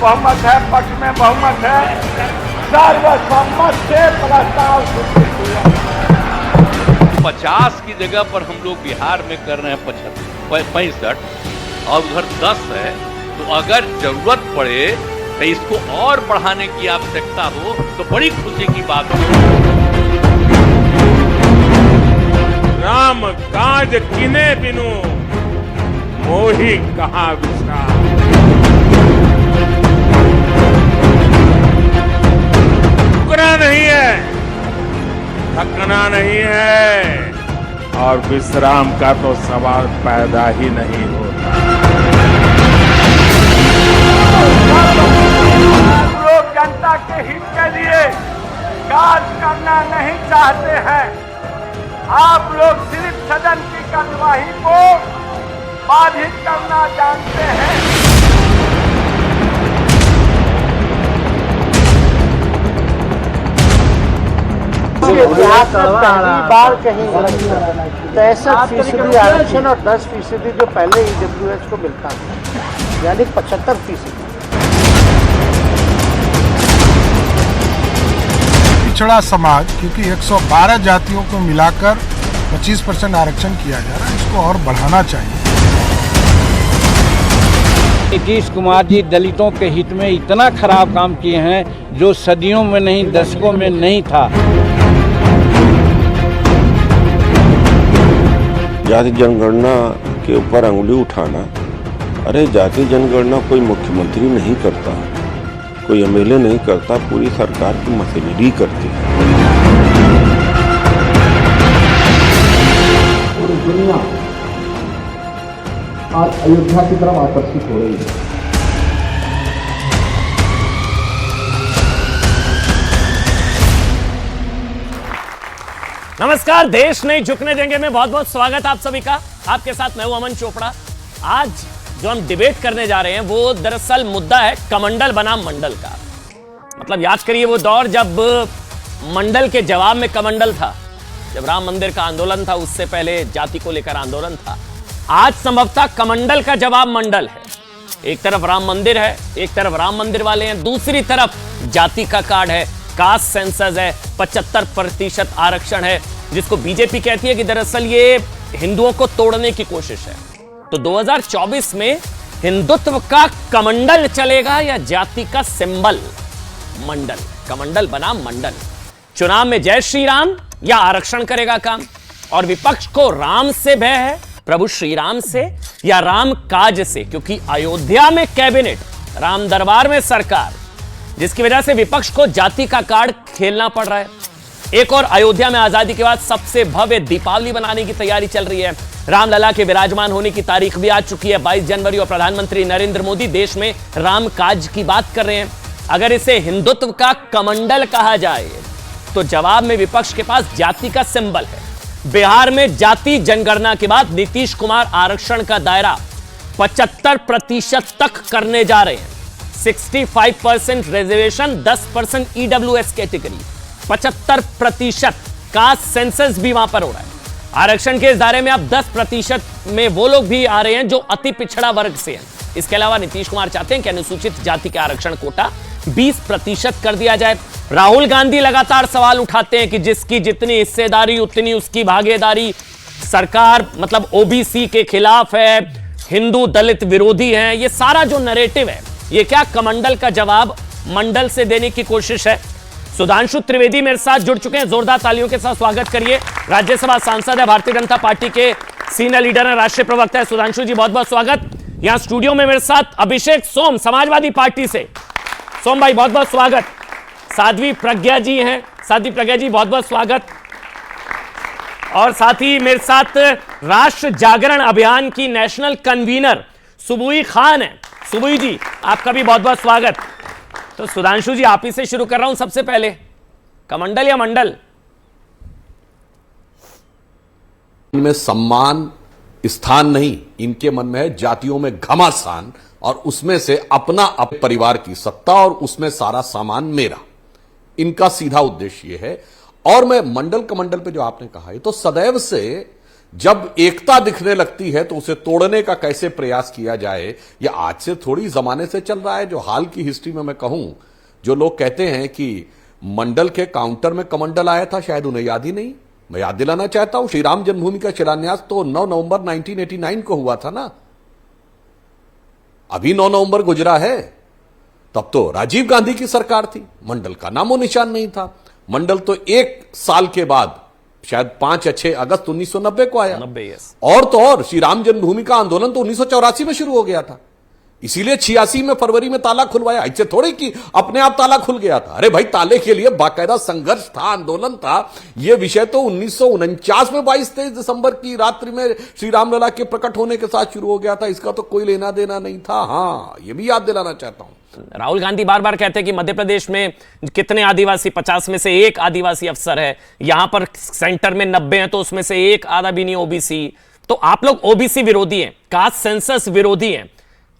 बहुमत है, पक्ष में बहुमत है, सर्वसम्मत से प्रस्ताव स्वीकृत हुआ। 50 की जगह पर हम लोग बिहार में कर रहे हैं 65 और उधर 10 है, तो अगर जरूरत पड़े तो इसको और बढ़ाने की आवश्यकता हो तो बड़ी खुशी की बात हो। राम काज किने बिनु मोहि कहाँ विश्राम। रुकना नहीं है, थकना नहीं है और विश्राम का तो सवाल पैदा ही नहीं होता। आप लोग जनता के हित के लिए कार्य करना नहीं चाहते हैं। आप लोग सिर्फ सदन की कार्यवाही को बाधित करना जानते हैं। इतिहास में पहली बार कहीं 63% आरक्षण और 10% जो पहले ईडब्ल्यूएस को मिलता था, यानी 75%। पिछड़ा समाज, क्योंकि 112 जातियों को मिलाकर 25% आरक्षण किया जा रहा है, इसको और बढ़ाना चाहिए। नीतीश कुमार जी दलितों के हित में इतना खराब काम किए हैं जो सदियों में नहीं, दशकों में नहीं था। जाति जनगणना के ऊपर अंगुली उठाना, अरे जाति जनगणना कोई मुख्यमंत्री नहीं करता, कोई एमएलए नहीं करता, पूरी सरकार की मशीनरी करती है। पूरी दुनिया आज अयोध्या की तरफ आकर्षित हो रही है। नमस्कार, देश नहीं झुकने देंगे में बहुत बहुत स्वागत आप सभी का। आपके साथ मैं हूं अमन चोपड़ा। आज जो हम डिबेट करने जा रहे हैं वो दरअसल मुद्दा है कमंडल बनाम मंडल का। मतलब याद करिए वो दौर जब मंडल के जवाब में कमंडल था, जब राम मंदिर का आंदोलन था, उससे पहले जाति को लेकर आंदोलन था। आज संभवतः कमंडल का जवाब मंडल है। एक तरफ राम मंदिर है, एक तरफ राम मंदिर वाले हैं, दूसरी तरफ जाति का कार्ड है, कास्ट सेंसस है, 75% आरक्षण है, जिसको बीजेपी कहती है कि दरअसल ये हिंदुओं को तोड़ने की कोशिश है। तो 2024 में हिंदुत्व का कमंडल चलेगा या जाति का सिंबल मंडल? कमंडल बनाम मंडल। चुनाव में जय श्री राम या आरक्षण करेगा काम? और विपक्ष को राम से भय है, प्रभु श्री राम से या राम काज से? क्योंकि अयोध्या में कैबिनेट, राम दरबार में सरकार, जिसकी वजह से विपक्ष को जाति का कार्ड खेलना पड़ रहा है। एक और अयोध्या में आजादी के बाद सबसे भव्य दीपावली बनाने की तैयारी चल रही है। रामलला के विराजमान होने की तारीख भी आ चुकी है 22 जनवरी, और प्रधानमंत्री नरेंद्र मोदी देश में राम काज की बात कर रहे हैं। अगर इसे हिंदुत्व का कमंडल कहा जाए तो जवाब में विपक्ष के पास जाति का सिंबल है। बिहार में जाति जनगणना के बाद नीतीश कुमार आरक्षण का दायरा 75% तक करने जा रहे हैं। 65% reservation, 10% EWS category, 75% caste census भी वहां पर हो रहा है। आरक्षण के इस दायरे में अब 10% में वो लोग भी आ रहे हैं जो अति पिछड़ा वर्ग से हैं। इसके अलावा नीतीश कुमार चाहते हैं कि अनुसूचित जाति के आरक्षण कोटा 20% कर दिया जाए। राहुल गांधी लगातार सवाल उठाते हैं कि जिसकी जितनी हिस्सेदारी उतनी उसकी भागीदारी। सरकार मतलब ओबीसी के खिलाफ है, हिंदू दलित विरोधी है। ये सारा जो नैरेटिव है, ये क्या कमंडल का जवाब मंडल से देने की कोशिश है? सुधांशु त्रिवेदी मेरे साथ जुड़ चुके हैं, जोरदार तालियों के साथ स्वागत करिए। राज्यसभा सांसद है, भारतीय जनता पार्टी के सीनियर लीडर हैं, राष्ट्रीय प्रवक्ता है। सुधांशु जी बहुत बहुत स्वागत। यहां स्टूडियो में मेरे साथ अभिषेक सोम, समाजवादी पार्टी से। सोम भाई बहुत बहुत स्वागत। साध्वी प्रज्ञा जी हैं, साध्वी प्रज्ञा जी बहुत बहुत स्वागत। और साथ ही मेरे साथ राष्ट्र जागरण अभियान की नेशनल कन्वीनर सुबुई खान है। सुबुई जी आपका भी बहुत बहुत स्वागत। तो सुधांशु जी आप ही से शुरू कर रहा हूं। सबसे पहले कमंडल या मंडल? इनमें सम्मान स्थान नहीं, इनके मन में है जातियों में घमासान, और उसमें से अपना परिवार की सत्ता और उसमें सारा सामान मेरा। इनका सीधा उद्देश्य यह है। और मैं मंडल कमंडल पे जो आपने कहा, ये तो सदैव से जब एकता दिखने लगती है तो उसे तोड़ने का कैसे प्रयास किया जाए, यह आज से थोड़ी जमाने से चल रहा है। जो हाल की हिस्ट्री में मैं कहूं, जो लोग कहते हैं कि मंडल के काउंटर में कमंडल आया था, शायद उन्हें याद ही नहीं। मैं याद दिलाना चाहता हूं, श्री राम जन्मभूमि का शिलान्यास तो 9 नवंबर 1989 को हुआ था ना। अभी 9 नवंबर गुजरा है, तब तो राजीव गांधी की सरकार थी, मंडल का नामो निशान नहीं था। मंडल तो 1 साल के बाद शायद 5 या 6 अगस्त 1990 को आया। 90 यस। और तो और श्री राम जन्मभूमि का आंदोलन तो 1984 में शुरू हो गया था, इसीलिए 86 में फरवरी में ताला खुलवाया। इससे थोड़ी कि अपने आप ताला खुल गया था। अरे भाई, ताले के लिए बाकायदा संघर्ष था, आंदोलन था। यह विषय तो 1949 में 22-23 दिसंबर की रात्रि में श्री रामलला के प्रकट होने के साथ शुरू हो गया था। इसका तो कोई लेना देना नहीं था। हां, यह भी याद दिलाना चाहता हूं। राहुल गांधी बार बार कहते हैं कि मध्य प्रदेश में कितने आदिवासी, 50 में से 1 आदिवासी अफसर है, यहां पर सेंटर में 90 हैं तो उसमें से 1 आधा भी नहीं ओबीसी। तो आप लोग ओबीसी विरोधी हैं, कास्ट सेंसस विरोधी हैं।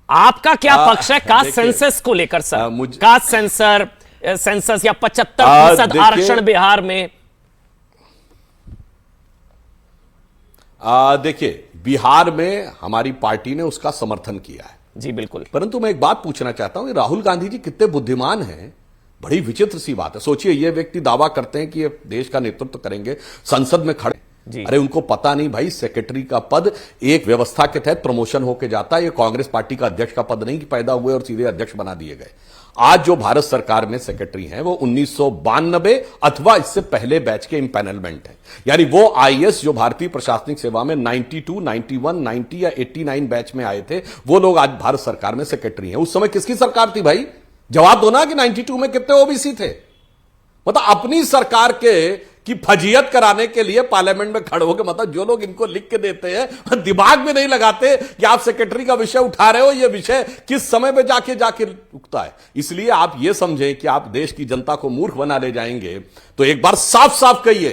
आपका क्या पक्ष है कास्ट सेंसस को लेकर सर? कास्ट सेंसस या 75% आरक्षण बिहार में? देखिए, बिहार में हमारी पार्टी ने उसका समर्थन किया है। जी बिल्कुल। परंतु मैं एक बात पूछना चाहता हूं, राहुल गांधी जी कितने बुद्धिमान हैं। बड़ी विचित्र सी बात है। सोचिए, ये व्यक्ति दावा करते हैं कि ये देश का नेतृत्व करेंगे, संसद में खड़े। अरे उनको पता नहीं भाई, सेक्रेटरी का पद एक व्यवस्था के तहत प्रमोशन होकर जाता है। ये कांग्रेस पार्टी का अध्यक्ष का पद नहीं कि पैदा हुए और सीधे अध्यक्ष बना दिए गए। आज जो भारत सरकार में सेक्रेटरी हैं वो 1992 अथवा इससे पहले बैच के इंपैनलमेंट है। यानी वो आईएएस जो भारतीय प्रशासनिक सेवा में 92, 91, 90 या 89 बैच में आए थे, वो लोग आज भारत सरकार में सेक्रेटरी हैं। उस समय किसकी सरकार थी भाई? जवाब दो ना कि 92 में कितने ओबीसी थे। मतलब अपनी सरकार की फजीयत कराने के लिए पार्लियामेंट में खड़े होकर, मतलब जो लोग इनको लिख के देते हैं दिमाग में नहीं लगाते कि आप सेक्रेटरी का विषय उठा रहे हो, यह विषय किस समय पे जाके उठता है। इसलिए आप यह समझें कि आप देश की जनता को मूर्ख बना ले जाएंगे तो एक बार साफ साफ कहिए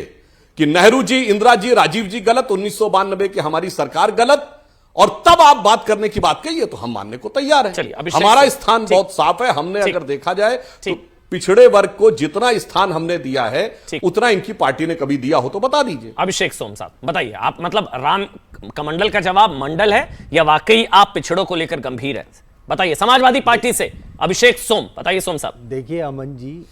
कि नेहरू जी, इंदिरा जी, राजीव जी गलत, 1992 की हमारी सरकार गलत, और तब आप बात करने की बात कहिए तो हम मानने को तैयार हैं। हमारा स्थान बहुत साफ है। हमने अगर देखा जाए तो पिछड़े वर्ग को जितना स्थान हमने दिया है उतना इनकी पार्टी ने कभी दिया हो तो बता दीजिए। अभिषेक सोम साहब बताइए, आप मतलब राम कमंडल का जवाब मंडल है या वाकई आप पिछड़ों को लेकर गंभीर है? बताइए। समाजवादी पार्टी से अभिषेक सोम, बताइए सोम साहब। देखिए अमन जी,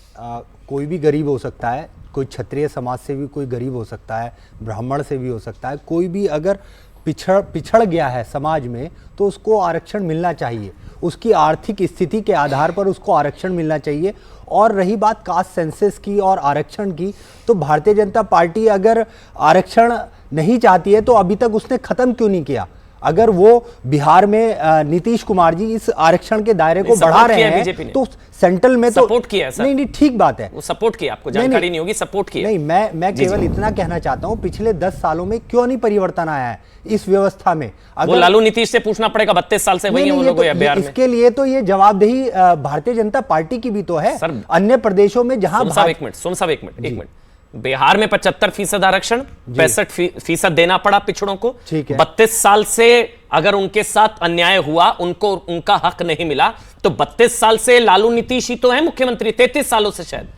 कोई भी गरीब हो सकता है, कोई क्षत्रिय समाज से भी कोई गरीब हो सकता है, ब्राह्मण से भी हो सकता है। कोई भी अगर पिछड़ गया है समाज में तो उसको आरक्षण मिलना चाहिए। उसकी आर्थिक स्थिति के आधार पर उसको आरक्षण मिलना चाहिए। और रही बात कास्ट सेंसस की और आरक्षण की, तो भारतीय जनता पार्टी अगर आरक्षण नहीं चाहती है तो अभी तक उसने खत्म क्यों नहीं किया? अगर वो बिहार में नीतीश कुमार जी इस आरक्षण के दायरे को बढ़ा रहे हैं तो सेंट्रल में तो सपोर्ट किया है सर। नहीं, ठीक बात है, वो सपोर्ट किया, आपको जानकारी नहीं होगी, सपोर्ट किया। नहीं, मैं केवल इतना कहना चाहता हूं, पिछले 10 सालों में क्यों नहीं परिवर्तन आया है इस व्यवस्था में? वो लालू नीतीश से पूछना पड़ेगा, 32 साल से वही है वो लोग बिहार में। इसके लिए तो ये जवाबदेही भारतीय जनता पार्टी की भी तो है। अन्य प्रदेशों में जहां एक मिनट, बिहार में 75% आरक्षण, 65% देना पड़ा पिछड़ों को। 32 साल से अगर उनके साथ अन्याय हुआ, उनको उनका हक नहीं मिला, तो 32 साल से लालू नीतीश ही तो है मुख्यमंत्री, 33 सालों से शायद।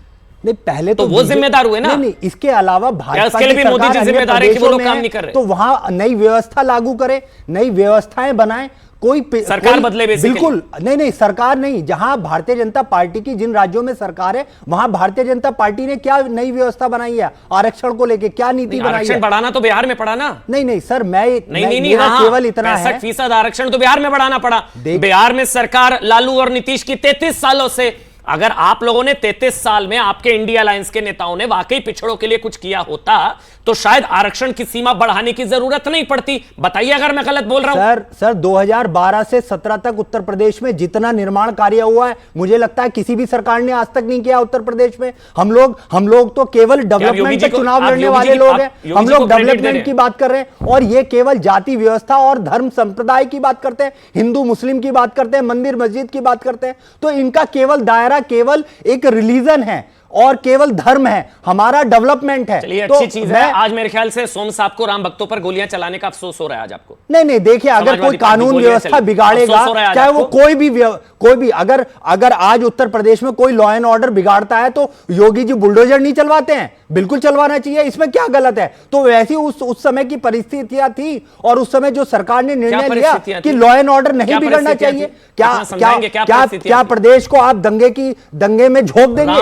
नहीं, पहले तो वो जिम्मेदार हुए ना। नहीं, इसके अलावा भाजपा के लिए भी मोदी जी जिम्मेदार है कि वो लोग काम नहीं कर रहे। तो वहां नई व्यवस्था लागू करे, नई व्यवस्थाएं बनाए, कोई सरकार बदले बिल्कुल नहीं, सरकार नहीं। जहां भारतीय जनता पार्टी की जिन राज्यों में सरकार है वहां भारतीय जनता पार्टी ने क्या नई व्यवस्था बनाई है आरक्षण को लेके? क्या नीति बनाई है? आरक्षण बढ़ाना तो बिहार में पड़ा ना। नहीं सर, मैं केवल इतना है, 65% आरक्षण तो बिहार में बढ़ाना पड़ा। बिहार में सरकार लालू और नीतीश की 33 सालों से, अगर आप लोगों ने 33 साल में, आपके इंडिया अलायंस के नेताओं ने वाकई पिछड़ों के लिए कुछ किया होता तो शायद आरक्षण की सीमा बढ़ाने की जरूरत नहीं पड़ती। बताइए अगर मैं गलत बोल रहा हूं। सर 2012 से 17 तक उत्तर प्रदेश में जितना निर्माण कार्य हुआ है, मुझे लगता है किसी भी सरकार ने आज तक नहीं किया उत्तर प्रदेश में। हम लोग तो केवल डेवलपमेंट के चुनाव लड़ने वाले लोग हैं। हम लोग डेवलपमेंट की बात कर रहे हैं और ये केवल जाति व्यवस्था और धर्म संप्रदाय की बात करते हैं, हिंदू मुस्लिम की बात करते हैं, मंदिर मस्जिद की बात करते हैं। तो इनका केवल दायरा केवल एक रिलीजन है और केवल धर्म है, हमारा डेवलपमेंट है। चलिए, अच्छी चीज है। आज मेरे ख्याल से सोम साहब को राम भक्तों पर गोलियां चलाने का अफसोस हो रहा है आज आपको। नहीं, देखिए, अगर कोई कानून व्यवस्था बिगाड़ेगा, चाहे वो कोई भी अगर आज उत्तर प्रदेश में कोई लॉ एंड ऑर्डर बिगाड़ता है तो योगी जी बुलडोजर नहीं चलवाते हैं? बिल्कुल चलवाना चाहिए, इसमें क्या गलत है? तो वैसी उस समय की परिस्थितियां थी और उस समय जो सरकार ने निर्णय लिया कि लॉ एंड ऑर्डर नहीं बिगड़ना चाहिए। क्या प्रदेश को आप दंगे में झोंक देंगे?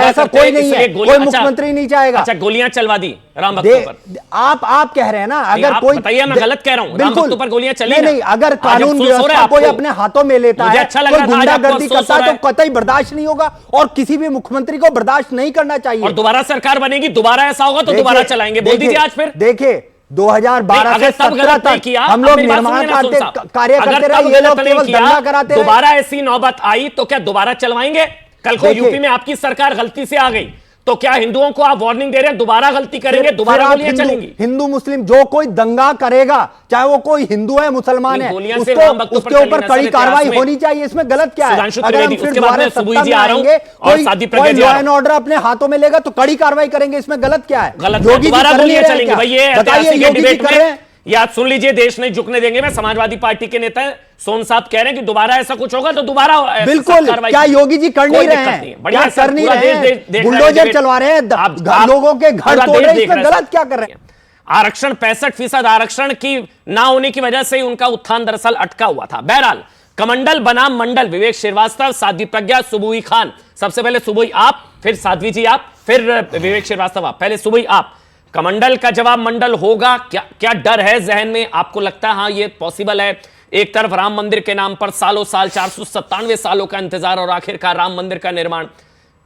ऐसा कोई नहीं है, कोई मुख्यमंत्री नहीं चाहेगा। अच्छा, गोलियां चलवा दी राम भक्तों पर। आप कह रहे हैं ना, अगर कोई बताइए, मैं गलत कह रहा हूं? राम भक्तों पर गोलियां चली नहीं, अगर कानून व्यवस्था कोई अपने हाथों में लेता है, कोई गुंडागर्दी करता है तो कतई बर्दाश्त नहीं होगा और किसी भी मुख्यमंत्री को बर्दाश्त नहीं करना चाहिए। और दोबारा सरकार बनेगी, दोबारा ऐसा होगा तो दोबारा चलाएंगे। बोल दीजिए आज फिर। देखिए, 2012 से 17 तक हम लोग निर्माण कार्य करते रहे, ये लोग केवल दंगा कराते रहे। दोबारा ऐसी नौबत आई तो क्या दोबारा चलवाएंगे? कल को यूपी में आपकी सरकार गलती से आ गई तो क्या हिंदुओं को आप वार्निंग दे रहे हैं दोबारा गलती करेंगे, दोबारा गोलियां चलेंगी? हिंदू मुस्लिम जो कोई दंगा करेगा, चाहे वो कोई हिंदू है मुसलमान है, उसके ऊपर कड़ी कार्रवाई होनी चाहिए। इसमें गलत क्या है? अगर हम फिर दोबारा सत्ता में आएंगे, कोई लॉ एंड ऑर्डर अपने हाथों में लेगा तो कड़ी कार्रवाई करेंगे, इसमें गलत क्या है? दोबारा गोलियां चलेंगी भाई, ये बताइए डिबेट में। याद सुन लीजिए, देश नहीं झुकने देंगे में समाजवादी पार्टी के नेता सोम साहब कह रहे हैं कि दोबारा ऐसा कुछ होगा तो दोबारा बिल्कुल। क्या योगी जी कर नहीं रहे हैं? क्या कर नहीं रहे हैं? बुलडोजर चलवा रहे हैं, लोगों के घर तोड़ रहे हैं, इसमें गलत क्या कर रहे हैं? आरक्षण 65% आरक्षण की ना होने की वजह से उनका उत्थान दरअसल अटका हुआ था। बहरहाल, कमंडल बनाम मंडल, विवेक श्रीवास्तव, साध्वी प्रज्ञा, सुबुई खान। सबसे पहले सुबुई आप, फिर साध्वी जी आप, फिर विवेक श्रीवास्तव आप। पहले सुबुई आप, कमंडल का जवाब मंडल होगा क्या डर है जहन में? आपको लगता है हाँ ये पॉसिबल है? एक तरफ राम मंदिर के नाम पर सालों साल 497 सालों का इंतजार और आखिरकार राम मंदिर का निर्माण।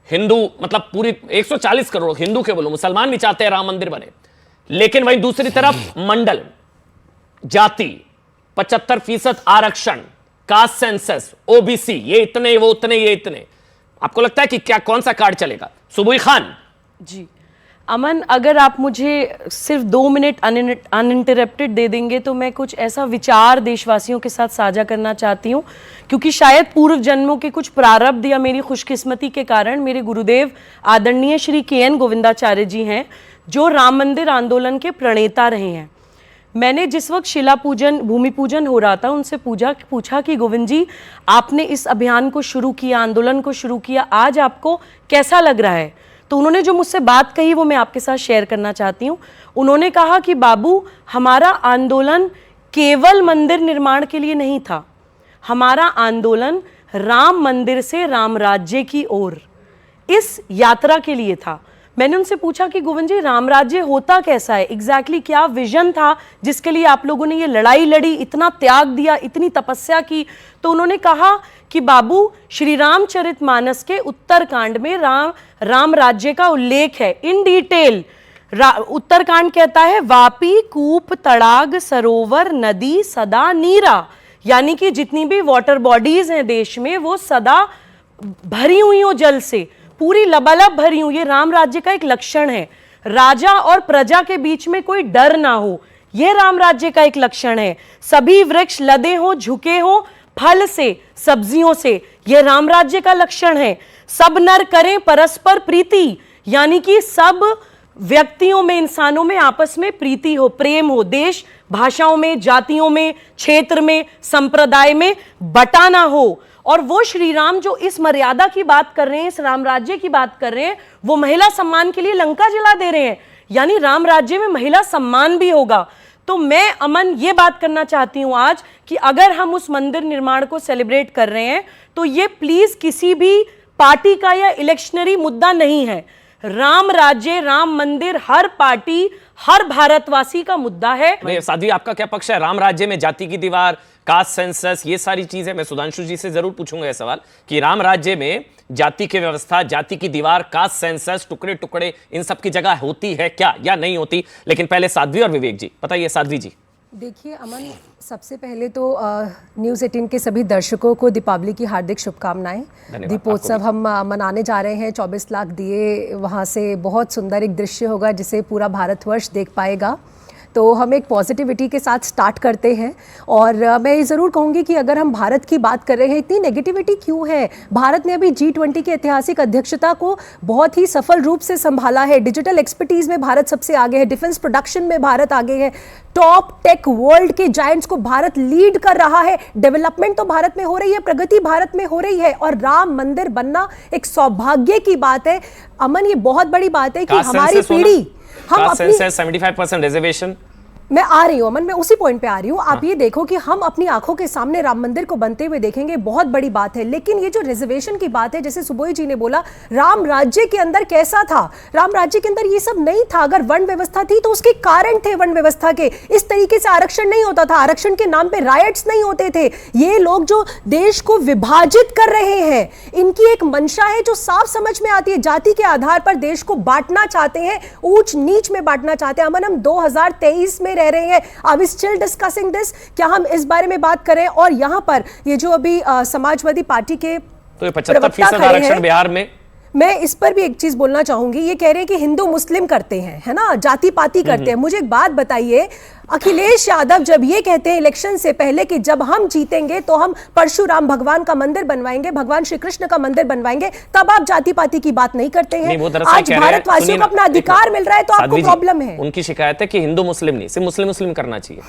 हिंदू मतलब पूरी 140 करोड़ हिंदू के बोलो, मुसलमान भी चाहते हैं राम मंदिर बने, लेकिन वहीं दूसरी तरफ मंडल, जाति, 75% आरक्षण, कास्ट सेंसस, ओबीसी, ये इतने वो उतने ये इतने। आपको लगता है कि क्या कौन सा कार्ड चलेगा? सुबुई खान जी। अमन, अगर आप मुझे सिर्फ 2 मिनट अनइंटरप्टेड दे देंगे तो मैं कुछ ऐसा विचार देशवासियों के साथ साझा करना चाहती हूँ, क्योंकि शायद पूर्व जन्मों के कुछ प्रारब्ध या मेरी खुशकिस्मती के कारण मेरे गुरुदेव आदरणीय श्री KN गोविंदाचार्य जी हैं, जो राम मंदिर आंदोलन के प्रणेता रहे हैं। मैंने जिस वक्त शिला पूजन, भूमि पूजन हो रहा था, उनसे पूछा कि गोविंद जी, आपने इस अभियान को शुरू किया, आंदोलन को शुरू किया, आज आपको कैसा लग रहा है? तो उन्होंने जो मुझसे बात कही वो मैं आपके साथ शेयर करना चाहती हूँ। उन्होंने कहा कि बाबू, हमारा आंदोलन केवल मंदिर निर्माण के लिए नहीं था, हमारा आंदोलन राम मंदिर से राम राज्य की ओर, इस यात्रा के लिए था। मैंने उनसे पूछा कि गोविंद जी, राम राज्य होता कैसा है, एग्जैक्टली क्या विजन था जिसके लिए आप लोगों ने ये लड़ाई लड़ी, इतना त्याग दिया, इतनी तपस्या की? तो उन्होंने कहा कि बाबू, श्री रामचरितमानस के उत्तरकांड में राम राज्य का उल्लेख है इन डिटेल। उत्तरकांड कहता है, वापी, कूप, तड़ाग, सरोवर, नदी सदा नीरा, यानी कि जितनी भी वाटर बॉडीज हैं देश में वो सदा भरी हुई हो जल से, पूरी लबालब भरी हुई। ये राम राज्य का एक लक्षण है। राजा और प्रजा के बीच में कोई डर ना हो, यह राम राज्य का एक लक्षण है। सभी वृक्ष लदे हो, झुके हो फल से, सब्जियों से, यह राम राज्य का लक्षण है। सब नर करें परस्पर प्रीति, यानी कि सब व्यक्तियों में, इंसानों में आपस में प्रीति हो, प्रेम हो। देश भाषाओं में, जातियों में, क्षेत्र में, संप्रदाय में बटा ना हो। और वो श्री राम जो इस मर्यादा की बात कर रहे हैं, इस राम राज्य की बात कर रहे हैं, वो महिला सम्मान के लिए लंका जला दे रहे हैं, यानी राम राज्य में महिला सम्मान भी होगा। तो मैं अमन ये बात करना चाहती हूं आज कि अगर हम उस मंदिर निर्माण को सेलिब्रेट कर रहे हैं तो ये प्लीज किसी भी पार्टी का या इलेक्शनरी मुद्दा नहीं है। राम राज्य, राम मंदिर हर पार्टी, हर भारतवासी का मुद्दा है। साध्वी, आपका क्या पक्ष है? राम राज्य में जाति की दीवार, कास्ट सेंसस, ये सारी चीजें, मैं सुधांशु जी से जरूर पूछूंगा यह सवाल कि राम राज्य में जाति की व्यवस्था, जाति की दीवार, कास्ट सेंसस, टुकड़े टुकड़े, इन सब की जगह होती है क्या या नहीं होती? लेकिन पहले साध्वी और विवेक जी बताइए। साध्वी जी। देखिए अमन, सबसे पहले तो न्यूज़ 18 के सभी दर्शकों को दीपावली की हार्दिक शुभकामनाएं। दीपोत्सव हम मनाने जा रहे हैं, 24 लाख दिए, वहाँ से बहुत सुंदर एक दृश्य होगा जिसे पूरा भारतवर्ष देख पाएगा। तो हम एक पॉजिटिविटी के साथ स्टार्ट करते हैं। और मैं ये ज़रूर कहूँगी कि अगर हम भारत की बात कर रहे हैं, इतनी नेगेटिविटी क्यों है? भारत ने अभी G20 की ऐतिहासिक अध्यक्षता को बहुत ही सफल रूप से संभाला है। डिजिटल एक्सपर्टीज में भारत सबसे आगे है, डिफेंस प्रोडक्शन में भारत आगे है, टॉप टेक वर्ल्ड के जायंट्स को भारत लीड कर रहा है। डेवलपमेंट तो भारत में हो रही है, प्रगति भारत में हो रही है, और राम मंदिर बनना एक सौभाग्य की बात है। अमन, ये बहुत बड़ी बात है कि हमारी पीढ़ी, हम अपनी 75% रिजर्वेशन, मैं आ रही हूं अमन, मैं उसी पॉइंट पे आ रही हूं। आप ये देखो कि हम अपनी आंखों के सामने राम मंदिर को बनते हुए देखेंगे, बहुत बड़ी बात है। लेकिन ये जो रिजर्वेशन की बात है, जैसे सुबोई जी ने बोला, राम राज्य के अंदर कैसा था? राम राज्य के अंदर ये सब नहीं था। अगर वर्ण व्यवस्था थी तो उसके कारण थे वर्ण व्यवस्था के। इस तरीके से आरक्षण नहीं होता था, आरक्षण के नाम पे रायट्स नहीं होते थे। ये लोग जो देश को विभाजित कर रहे हैं, इनकी एक मंशा है जो साफ समझ में आती है। जाति के आधार पर देश को बांटना चाहते हैं, ऊंच नीच में बांटना चाहते हैं। अमन, हम 2023 में रह रहे हैं। Are we still discussing this? क्या हम इस बारे में बात करें? और यहां पर ये जो अभी समाजवादी पार्टी के तो 75% आरक्षण बिहार में, मैं इस पर भी एक चीज बोलना चाहूंगी। ये कह रहे हैं कि हिंदू मुस्लिम करते हैं, है ना, जाति पाति करते हैं। मुझे एक बात बताइए, अखिलेश यादव जब ये कहते हैं इलेक्शन से पहले कि जब हम जीतेंगे तो हम परशुराम भगवान का मंदिर बनवाएंगे, भगवान श्री कृष्ण का मंदिर बनवाएंगे, तब आप जाति पाति की बात नहीं करते हैं। आज भारतवासियों को अपना अधिकार मिल रहा है तो आपको प्रॉब्लम है। उनकी शिकायत है कि हिंदू मुस्लिम नहीं, सिर्फ मुस्लिम मुस्लिम करना चाहिए।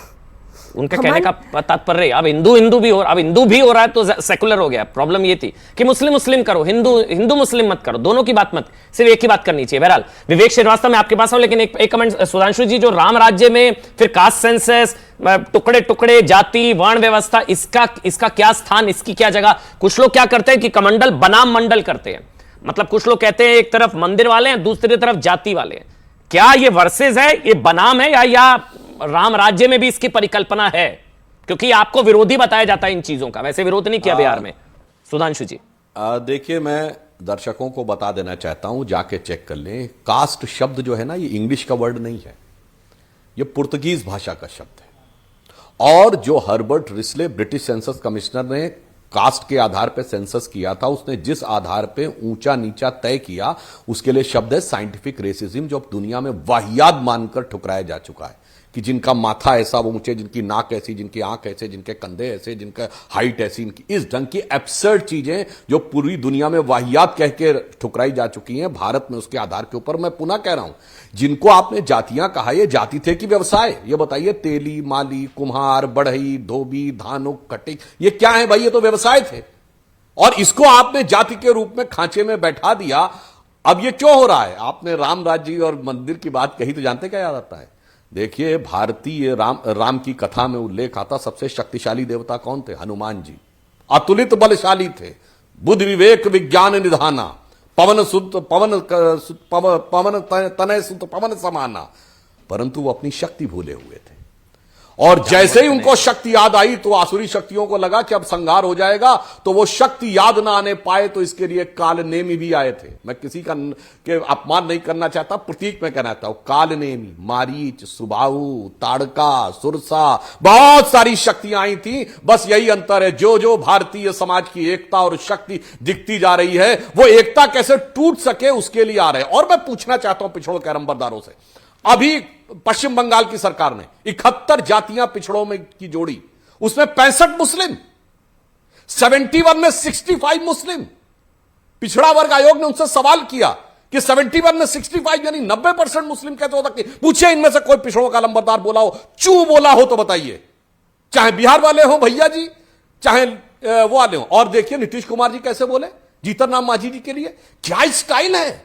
उनका कहने का तात्पर्य, अब हिंदू भी हो रहा है तो सेकुलर हो गया। प्रॉब्लम ये थी कि मुस्लिम मुस्लिम करो, हिंदू मुस्लिम मत करो, दोनों की बात मत, सिर्फ एक ही बात करनी चाहिए। बहरहाल विवेक श्रीवास्तव मैं आपके पास हूं, लेकिन एक कमेंट सुधांशु जी, जो राम राज्य में फिर कास्ट सेंसस, टुकड़े टुकड़े, जाति वर्ण व्यवस्था, इसका क्या स्थान, इसकी क्या जगह? कुछ लोग क्या करते हैं कि कमंडल बनाम मंडल करते हैं। मतलब कुछ लोग कहते हैं एक तरफ मंदिर वाले हैं, दूसरी तरफ जाति वाले हैं। क्या ये वर्सेस है, ये बनाम है, या राम राज्य में भी इसकी परिकल्पना है? क्योंकि आपको विरोधी बताया जाता है इन चीजों का, वैसे विरोध नहीं किया बिहार में। सुधांशु जी, देखिए, मैं दर्शकों को बता देना चाहता हूं, जाके चेक कर लें। कास्ट शब्द जो है ना, ये इंग्लिश का वर्ड नहीं है, ये पुर्तगीज भाषा का शब्द है। और जो Herbert Risley, British census commissioner ने कास्ट के आधार पर सेंसस किया था, उसने जिस आधार पे ऊंचा नीचा तय किया, उसके लिए शब्द है साइंटिफिक रेसिज्म, जो अब दुनिया में वाहियात मानकर ठुकराया जा चुका है कि जिनका माथा ऐसा वो ऊंचे, जिनकी नाक ऐसी, जिनकी आंख ऐसे, जिनके कंधे ऐसे, जिनका हाइट ऐसी, इनकी इस ढंग की एब्सर्ड चीजें जो पूरी दुनिया में वाहियात कह के ठुकराई जा चुकी हैं, भारत में उसके आधार के ऊपर। मैं पुनः कह रहा हूं, जिनको आपने जातियां कहा, ये जाति थे कि व्यवसाय? ये बताइए, तेली, माली, कुम्हार, बढ़ई, धोबी, धानुक, कटिक, ये क्या है भाई? ये तो व्यवसाय थे, और इसको आपने जाति के रूप में खांचे में बैठा दिया। अब ये क्यों हो रहा है? आपने राम राज्य और मंदिर की बात कही तो जानते क्या याद आता है? देखिए, भारतीय राम की कथा में उल्लेख आता, सबसे शक्तिशाली देवता कौन थे? हनुमान जी। अतुलित बलशाली थे, बुद्धि विवेक विज्ञान निधाना, पवन तनय सुत पवन समाना। परंतु वो अपनी शक्ति भूले हुए थे, और जैसे ही उनको शक्ति याद आई तो आसुरी शक्तियों को लगा कि अब संहार हो जाएगा, तो वो शक्ति याद ना आने पाए, तो इसके लिए कालनेमी भी आए थे। मैं किसी का के अपमान नहीं करना चाहता, प्रतीक में कहना चाहता हूं, कालनेमी, मारीच, सुबाहु, ताड़का, सुरसा, बहुत सारी शक्तियां आई थी। बस यही अंतर है, जो जो भारतीय समाज की एकता और शक्ति दिखती जा रही है, वो एकता कैसे टूट सके उसके लिए आ रहे हैं। और मैं पूछना चाहता हूं पिछड़ों के नंबरदारों से, अभी पश्चिम बंगाल की सरकार ने 71 जातियां पिछड़ों में की जोड़ी, उसमें 65 मुस्लिम, 71 में 65 मुस्लिम। पिछड़ा वर्ग आयोग ने उनसे सवाल किया कि 71 में 65 यानी 90% मुस्लिम कैसे हो सकते? पूछे इनमें से कोई पिछड़ों का नंबरदार बोला हो, चू बोला हो तो बताइए, चाहे बिहार वाले हो भैया जी, चाहे वो वाले हो। और देखिए नीतीश कुमार जी कैसे बोले जीतन राम मांझी जी के लिए, क्या स्टाइल है?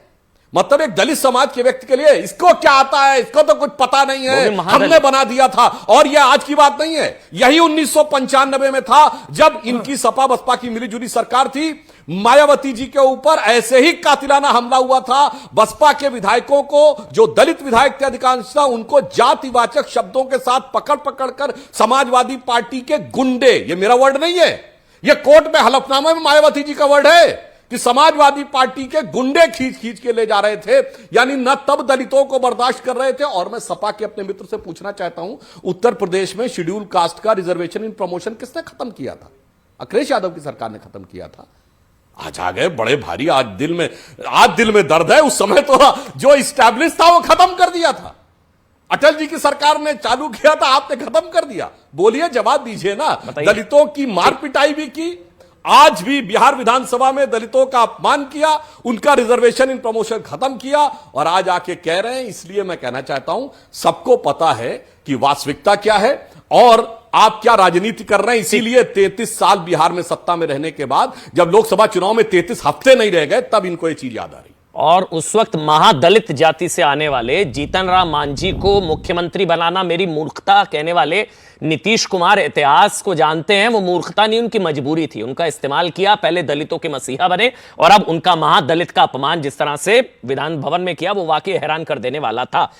मतलब एक दलित समाज के व्यक्ति के लिए इसको क्या आता है, इसको तो कुछ पता नहीं है, हमने बना दिया था। और यह आज की बात नहीं है, यही 1995 में था, जब इनकी सपा बसपा की मिलीजुली सरकार थी। मायावती जी के ऊपर ऐसे ही कातिलाना हमला हुआ था। बसपा के विधायकों को, जो दलित विधायक थे अधिकांश, उनको जातिवाचक शब्दों के साथ पकड़ पकड़ कर समाजवादी पार्टी के गुंडे, ये मेरा वर्ड नहीं है, यह कोर्ट में हलफनामे में मायावती जी का वर्ड है कि समाजवादी पार्टी के गुंडे खींच खींच के ले जा रहे थे, यानी न तब दलितों को बर्दाश्त कर रहे थे। और मैं सपा के अपने मित्र से पूछना चाहता हूं, उत्तर प्रदेश में शेड्यूल कास्ट का रिजर्वेशन इन प्रमोशन किसने खत्म किया था? अखिलेश यादव की सरकार ने खत्म किया था। आज आ गए बड़े भारी, आज दिल में दर्द है। उस समय तो जो इस्टेब्लिश था वो खत्म कर दिया था। अटल जी की सरकार ने चालू किया था, आपने खत्म कर दिया। बोलिए, जवाब दीजिए ना। दलितों की मार पिटाई भी की, आज भी बिहार विधानसभा में दलितों का अपमान किया, उनका रिजर्वेशन इन प्रमोशन खत्म किया, और आज आके कह रहे हैं। इसलिए मैं कहना चाहता हूं, सबको पता है कि वास्तविकता क्या है और आप क्या राजनीति कर रहे हैं। इसीलिए 33 साल बिहार में सत्ता में रहने के बाद, जब लोकसभा चुनाव में 33 हफ्ते नहीं रह गए, तब इनको ये चीज याद आ रही। और उस वक्त महादलित जाति से आने वाले जीतन राम मांझी को मुख्यमंत्री बनाना मेरी मूर्खता कहने वाले नीतीश कुमार इतिहास को जानते हैं। वो मूर्खता नहीं, उनकी मजबूरी थी। उनका इस्तेमाल किया, पहले दलितों के मसीहा बने, और अब उनका महादलित का अपमान जिस तरह से विधान भवन में किया, वो वाकई हैरान कर देने वाला था।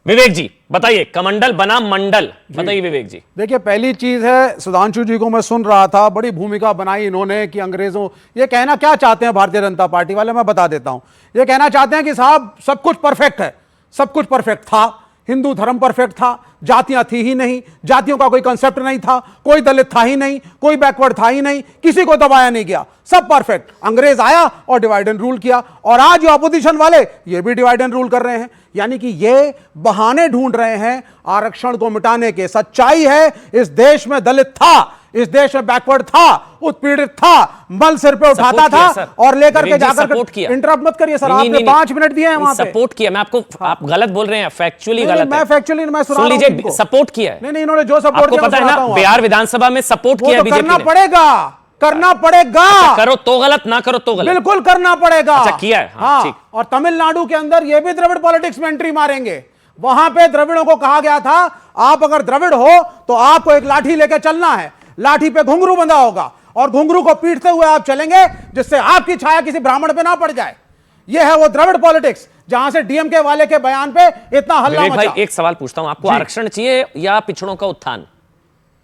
विवेक जी बताइए, कमंडल बना मंडल, बताइए विवेक जी। देखिए, पहली चीज है, सुधांशु जी को मैं सुन रहा था, बड़ी भूमिका बनाई इन्होंने कि अंग्रेजों, ये कहना क्या चाहते हैं भारतीय जनता पार्टी वाले, मैं बता देता हूं। ये कहना चाहते हैं कि साहब सब कुछ परफेक्ट है, सब कुछ परफेक्ट था, हिंदू धर्म परफेक्ट था, जातियां थी ही नहीं, जातियों का कोई कंसेप्ट नहीं था, कोई दलित था ही नहीं, कोई बैकवर्ड था ही नहीं, किसी को दबाया नहीं गया, सब परफेक्ट। अंग्रेज आया और डिवाइड एंड रूल किया, और आज जो अपोजिशन वाले ये भी डिवाइड एंड रूल कर रहे हैं। यानी कि ये बहाने ढूंढ रहे हैं आरक्षण को मिटाने के। सच्चाई है, इस देश में दलित था, इस देश में बैकवर्ड था, उत्पीड़ित था, मल सिर पे उठाता था और लेकर के जाकर, इंटरप्ट मत करिए सर, आपने 5 मिनट दिए हैं वहां पे। सपोर्ट किया, मैं आपको, आप गलत बोल रहे हैं, फैक्चुअली गलत है। मैं फैक्चुअली, मैं सुना रहा हूं, सपोर्ट किया है। नहीं, इन्होंने जो सपोर्ट किया, पता है ना, बिहार विधानसभा में सपोर्ट किया बीजेपी ने। करना पड़ेगा, करना पड़ेगा। करो तो गलत, ना करो तो गलत, बिल्कुल करना पड़ेगा। अच्छा किया है, हाँ, ठीक। और तमिलनाडु के अंदर ये भी द्रविड़ पॉलिटिक्स में एंट्री मारेंगे। वहां पे द्रविड़ों को कहा गया था, आप अगर द्रविड़ हो तो आपको एक लाठी लेकर चलना है, लाठी पे घुंघरू बंधा होगा और घुंघरू को पीटते हुए आप चलेंगे, जिससे आपकी छाया किसी ब्राह्मण पे ना पड़ जाए। यह है वो द्रविड़ पॉलिटिक्स, जहां से डीएमके वाले के बयान पे इतना हल्ला मचा। भाई एक सवाल पूछता हूं, आपको आरक्षण चाहिए या पिछड़ों का उत्थान?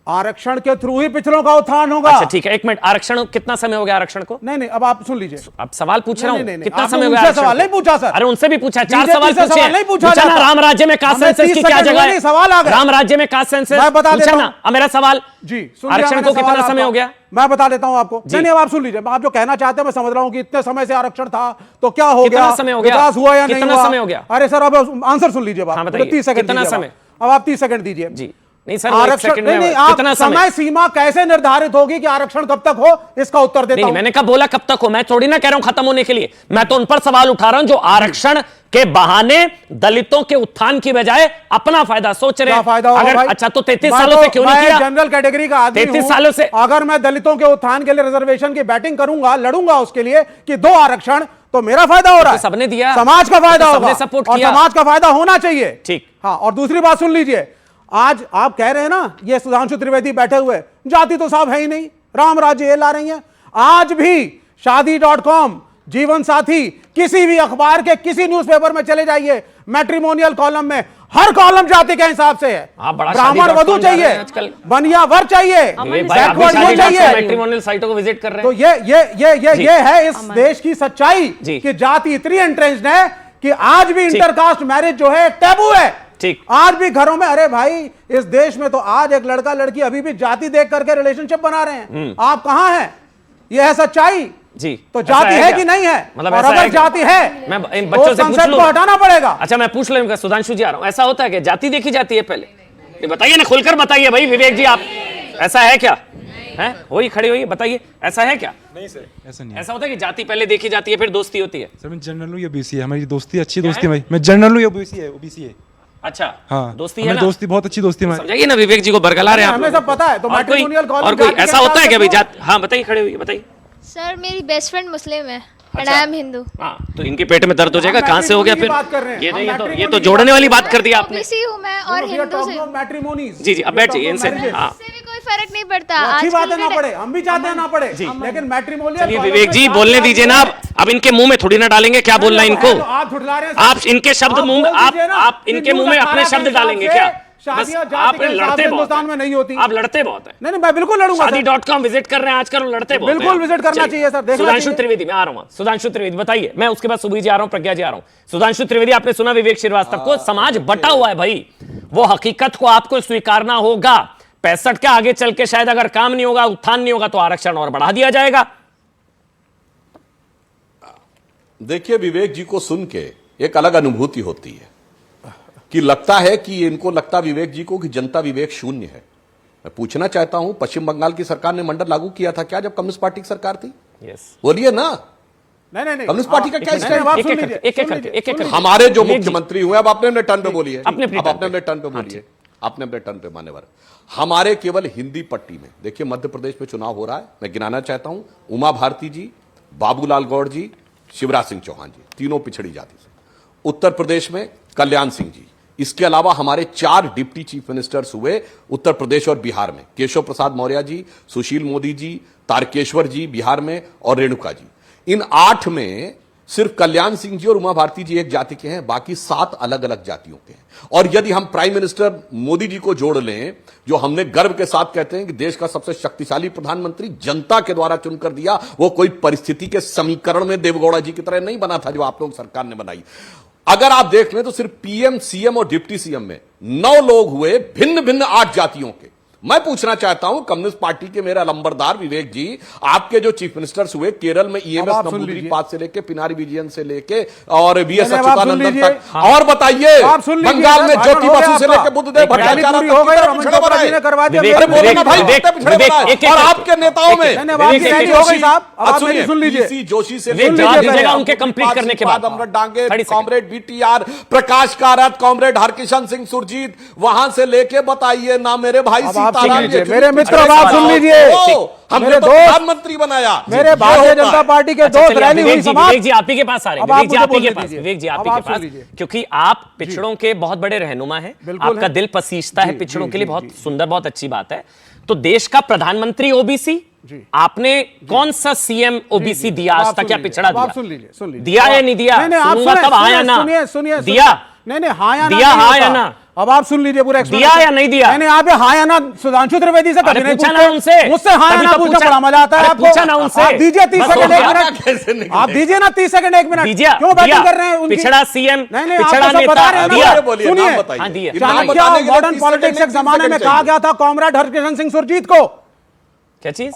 आरक्षण के थ्रू ही पिछड़ों का उत्थान होगा। अच्छा ठीक है, एक मिनट, आरक्षण कितना समय हो गया आरक्षण को? नहीं, अब आप सुन लीजिए, अब सवाल पूछ रहा हूं, कितना समय हो गया? सवाल नहीं पूछा सर। अरे उनसे भी पूछा, 4 सवाल पूछे, नहीं पूछा ना राम राज्य में कास्ट सेंसस की क्या जगह है? सवाल आ गया, राम राज्य में कास्ट सेंसस पूछा ना। अब मेरा सवाल जी, आरक्षण को कितना समय हो गया? मैं बता देता हूं आपको। नहीं, अब आप सुन लीजिए, आप जो कहना चाहते हैं मैं समझ रहा हूं कि इतने समय से आरक्षण था तो क्या हो गया, समय हो गया, विकास हुआ या नहीं कितना समय हो गया? अरे सर, अब आंसर सुन लीजिए, 30 सेकंड, कितना समय? अब आप 30 सेकंड दीजिए जी। नहीं सर, आरक्षण नहीं, आप समय सीमा कैसे निर्धारित होगी कि आरक्षण कब तक हो, इसका उत्तर देता हूं। मैंने कहा बोला कब तक हो, मैं थोड़ी ना कह रहा हूं खत्म होने के लिए, मैं तो उन पर सवाल उठा रहा हूं जो आरक्षण के बहाने दलितों के उत्थान की बजाय अपना फायदा सोच रहे हैं। फायदा होगा अगर भाई? अच्छा तो 33 सालों से क्यों नहीं किया? जनरल कैटेगरी का आदमी 33 सालों से अगर मैं दलितों के उत्थान के लिए रिजर्वेशन की बैटिंग करूंगा, लड़ूंगा उसके लिए कि 2 आरक्षण, तो मेरा फायदा हो रहा है, सबने दिया, समाज का फायदा होगा, सपोर्ट और किया, समाज का फायदा होना चाहिए। ठीक, हाँ। और दूसरी बात सुन लीजिए, आज आप कह रहे हैं ना, ये सुधांशु त्रिवेदी बैठे हुए, जाति तो साहब है ही नहीं, राम राज्य ये ला रही है। आज भी शादी.com, जीवन साथी, किसी भी अखबार के किसी न्यूज़पेपर में चले जाइए, मैट्रिमोनियल कॉलम में हर कॉलम जाति के हिसाब से है। ब्राह्मण वधू चाहिए, बनिया वर चाहिए, बैकवर्ड वो चाहिए। मैट्रिमोनियल साइटों को विजिट कर रहे हैं। तो ये है इस देश की सच्चाई कि जाति इतनी एंट्रेंस्ड है कि आज भी इंटरकास्ट मैरिज जो है टैबू है। ठीक, आज भी घरों में, अरे भाई इस देश में तो आज एक लड़का लड़की अभी भी जाति देख करके रिलेशनशिप बना रहे हैं। आप कहां हैं? यह है सच्चाई जी। तो जाति है कि नहीं है? मतलब और अगर जाति है, मैं इन बच्चों से पूछ लूं, हटाना पड़ेगा। अच्छा मैं पूछ लूं, सुधांशु जी आ रहा हूं, ऐसा होता है कि जाति देखी जाती है पहले? बताइए ना, खुलकर बताइए भाई विवेक जी, आप ऐसा है क्या? है वही खड़ी हुई, बताइए ऐसा है क्या? नहीं सर, ऐसा नहीं। ऐसा होता है कि जाति पहले देखी जाती है फिर दोस्ती होती है? सर मैं जनरल हूं या ओबीसी है, हमारी दोस्ती अच्छी दोस्ती है भाई। मैं जनरल हूं या ओबीसी है। अच्छा हाँ, दोस्ती है ना? दोस्ती बहुत अच्छी दोस्ती है। समझाइए ना, विवेक जी को बरकरार है, हमें सब पता है। तो मैट्रिमोनियल कॉलम और कोई ऐसा होता है क्या भाई जात? हाँ बताइए, खड़े हुई बताइए। सर मेरी बेस्ट फ्रेंड मुस्लिम है एंड आई एम हिंदू। हाँ तो इनके पेट में दर्द हो जाएगा, कहाँ से हो गया फिर? ये तो जोड़ने वाली बात कर दी आपने। ओबीसी हूं मैं और हिंदू से। मैट्रिमोनीज जी अब बैठ जाइए इनसे। हाँ कोई फर्क नहीं पड़ता, अच्छी बात है, ना पड़े, हम भी चाहते हैं ना पड़े, लेकिन मैट्रिमोनियल। चलिए विवेक जी बोलने दीजिए ना, अब इनके मुंह में थोड़ी ना डालेंगे, क्या बोलना है इनको? आप इनके शब्द मुंह में, आप इनके मुंह में अपने शब्द डालेंगे क्या? बस आप लड़ते बहुत में नहीं होती, आप लड़ते बहुत है। नहीं मैं बिल्कुल लड़ूंगा। शादी.com विजिट कर रहे हैं आजकल, लड़ते बहुत हैं। बिल्कुल विजिट करना चाहिए सर। सुधांशु त्रिवेदी, मैं आ रहा हूं। सुधांशु त्रिवेदी बताइए, मैं उसके बाद सुबह जी आ रहा हूं, प्रज्ञा जी आ रहा हूं। सुधांशु त्रिवेदी, आपने सुना विवेक श्रीवास्तव को, समाज बटा हुआ है भाई, वो हकीकत को आपको स्वीकारना होगा। 65 के आगे चल के शायद अगर काम नहीं होगा, उत्थान नहीं होगा, तो आरक्षण और बढ़ा दिया जाएगा। देखिए विवेक जी को सुन के एक अलग अनुभूति होती है कि लगता है कि इनको लगता विवेक जी को कि जनता विवेक शून्य है। मैं पूछना चाहता हूं, पश्चिम बंगाल की सरकार ने मंडल लागू किया था क्या जब कम्युनिस्ट पार्टी की सरकार थी? बोलिए ना। नहीं कम्युनिस्ट पार्टी का क्या एक हमारे जो मुख्यमंत्री हुए, अब आपने अपने टर्न पे बोलिए, अब आपने अपने टर्न पे बोलिए, आपने अपने टर्न पे मान्यवर। हमारे केवल हिंदी पट्टी में देखिए, मध्य प्रदेश में चुनाव हो रहा है, मैं गिनाना चाहता हूं, उमा भारती जी, बाबूलाल गौड़ जी, शिवराज सिंह चौहान जी, तीनों पिछड़ी जाति से। उत्तर प्रदेश में कल्याण सिंह जी, इसके अलावा हमारे 4 डिप्टी चीफ मिनिस्टर्स हुए उत्तर प्रदेश और बिहार में, केशव प्रसाद मौर्य जी, सुशील मोदी जी, तारकेश्वर जी बिहार में, और रेणुका जी। इन 8 में सिर्फ कल्याण सिंह जी और उमा भारती जी एक जाति के हैं, बाकी 7 अलग अलग जातियों के हैं। और यदि हम प्राइम मिनिस्टर मोदी जी को जोड़ लें, जो हमने गर्व के साथ कहते हैं कि देश का सबसे शक्तिशाली प्रधानमंत्री जनता के द्वारा चुनकर दिया, वो कोई परिस्थिति के समीकरण में देवगौड़ा जी की तरह नहीं बना था जो आप लोग सरकार ने बनाई। अगर आप देख लें तो सिर्फ पीएम, सीएम और डिप्टी सीएम में 9 लोग हुए भिन्न भिन्न 8 जातियों के। मैं पूछना चाहता हूं कम्युनिस्ट पार्टी के मेरा लंबरदार विवेक जी, आपके जो चीफ मिनिस्टर्स हुए केरल में ईएमएस नंबूदिरीपाद से लेके पिनारी विजयन से लेके और वीएस अच्युतानंदन तक, और बताइए बंगाल में ज्योति बसु से लेके बुद्धदेव भट्टाचार्य और आपके नेताओं में जोशी से उनके कंप्लीट करने के बाद अमृत डांगे, कॉमरेड बीटीआर, प्रकाश कारत, कॉमरेड हरकिशन सिंह सुरजीत, वहां से लेके बताइए ना मेरे भाई मेरे मित्र, बात सुन लीजिए, हमने प्रधानमंत्री बनाया, मेरे भारतीय जनता पार्टी के दोस्त, रैली हुई समाप्त। विवेक जी आप ही के पास आ रहे हैं, विवेक जी आप ही के पास, क्योंकि आप पिछड़ों के बहुत बड़े रहनुमा हैं, आपका दिल पसीजता है पिछड़ों के लिए, बहुत सुंदर, बहुत अच्छी बात है। तो देश का प्रधानमंत्री ओबीसी, आपने कौन सा सीएम ओबीसी दिया आज तक, या पिछड़ा दिया? सुन लीजिए, दिया या नहीं दिया? तब आया ना, सुनिए, दिया नहीं हाँ या दिया, हाँ या ना? अब आप सुन लीजिए पूरा, दिया या नहीं दिया? नहीं आप हाँ या ना सुधांशु त्रिवेदी से कभी नहीं पूछा, उनसे मुझसे हाँ या ना पूछना बड़ा मजा आता है आपको। पूछा ना उनसे, आप दीजिए 30 सेकंड 1 मिनट, आप दीजिए ना 30 सेकंड 1 मिनट, क्यों बैटिंग कर रहे हैं उनकी? पिछड़ा सीएम, नहीं पिछड़ा नेता, सुनिए, चाणक्य मॉडर्न पॉलिटिक्स एक जमाने में कहा गया था कॉमरेड हरकिशन सिंह सुरजीत को। क्या चीज?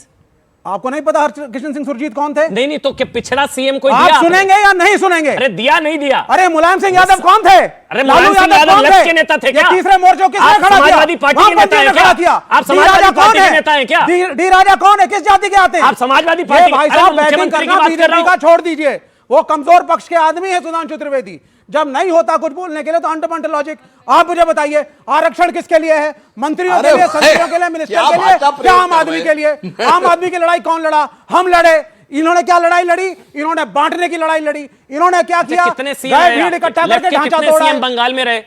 आपको नहीं पता हरकिशन सिंह सुरजीत कौन थे? नहीं तो क्या पिछड़ा सीएम कोई आप दिया? सुनेंगे या नहीं सुनेंगे? अरे दिया नहीं दिया? अरे मुलायम सिंह यादव कौन थे? अरे मुलायम सिंह यादव लेफ्ट के नेता थे क्या? तीसरे मोर्चे को किसने खड़ा किया? समाजवादी पार्टी के नेता हैं क्या? आप समाजवादी पार्टी के नेता हैं क्या? डी राजा कौन है? किस जाति के आते हैं? आप समाजवादी पार्टी? भाई साहब बैटिंग करना बीजेपी का छोड़ दीजिए, वो कमजोर पक्ष के आदमी है सुधांशु त्रिवेदी। जब नहीं होता कुछ बोलने के लिए तो अंडरपंट लॉजिक। आप मुझे बताइए आरक्षण किसके लिए है? मंत्रियों के लिए, संसदों के लिए, मिनिस्टर के लिए, क्या आम आदमी के लिए? आम आदमी की लड़ाई कौन लड़ा? हम लड़े। इन्होंने क्या लड़ाई लड़ी? इन्होंने बांटने की लड़ाई लड़ी। इन्होंने क्या किया? कितने सीएम इकट्ठा करके ढांचा तोड़ा। बंगाल में रहे?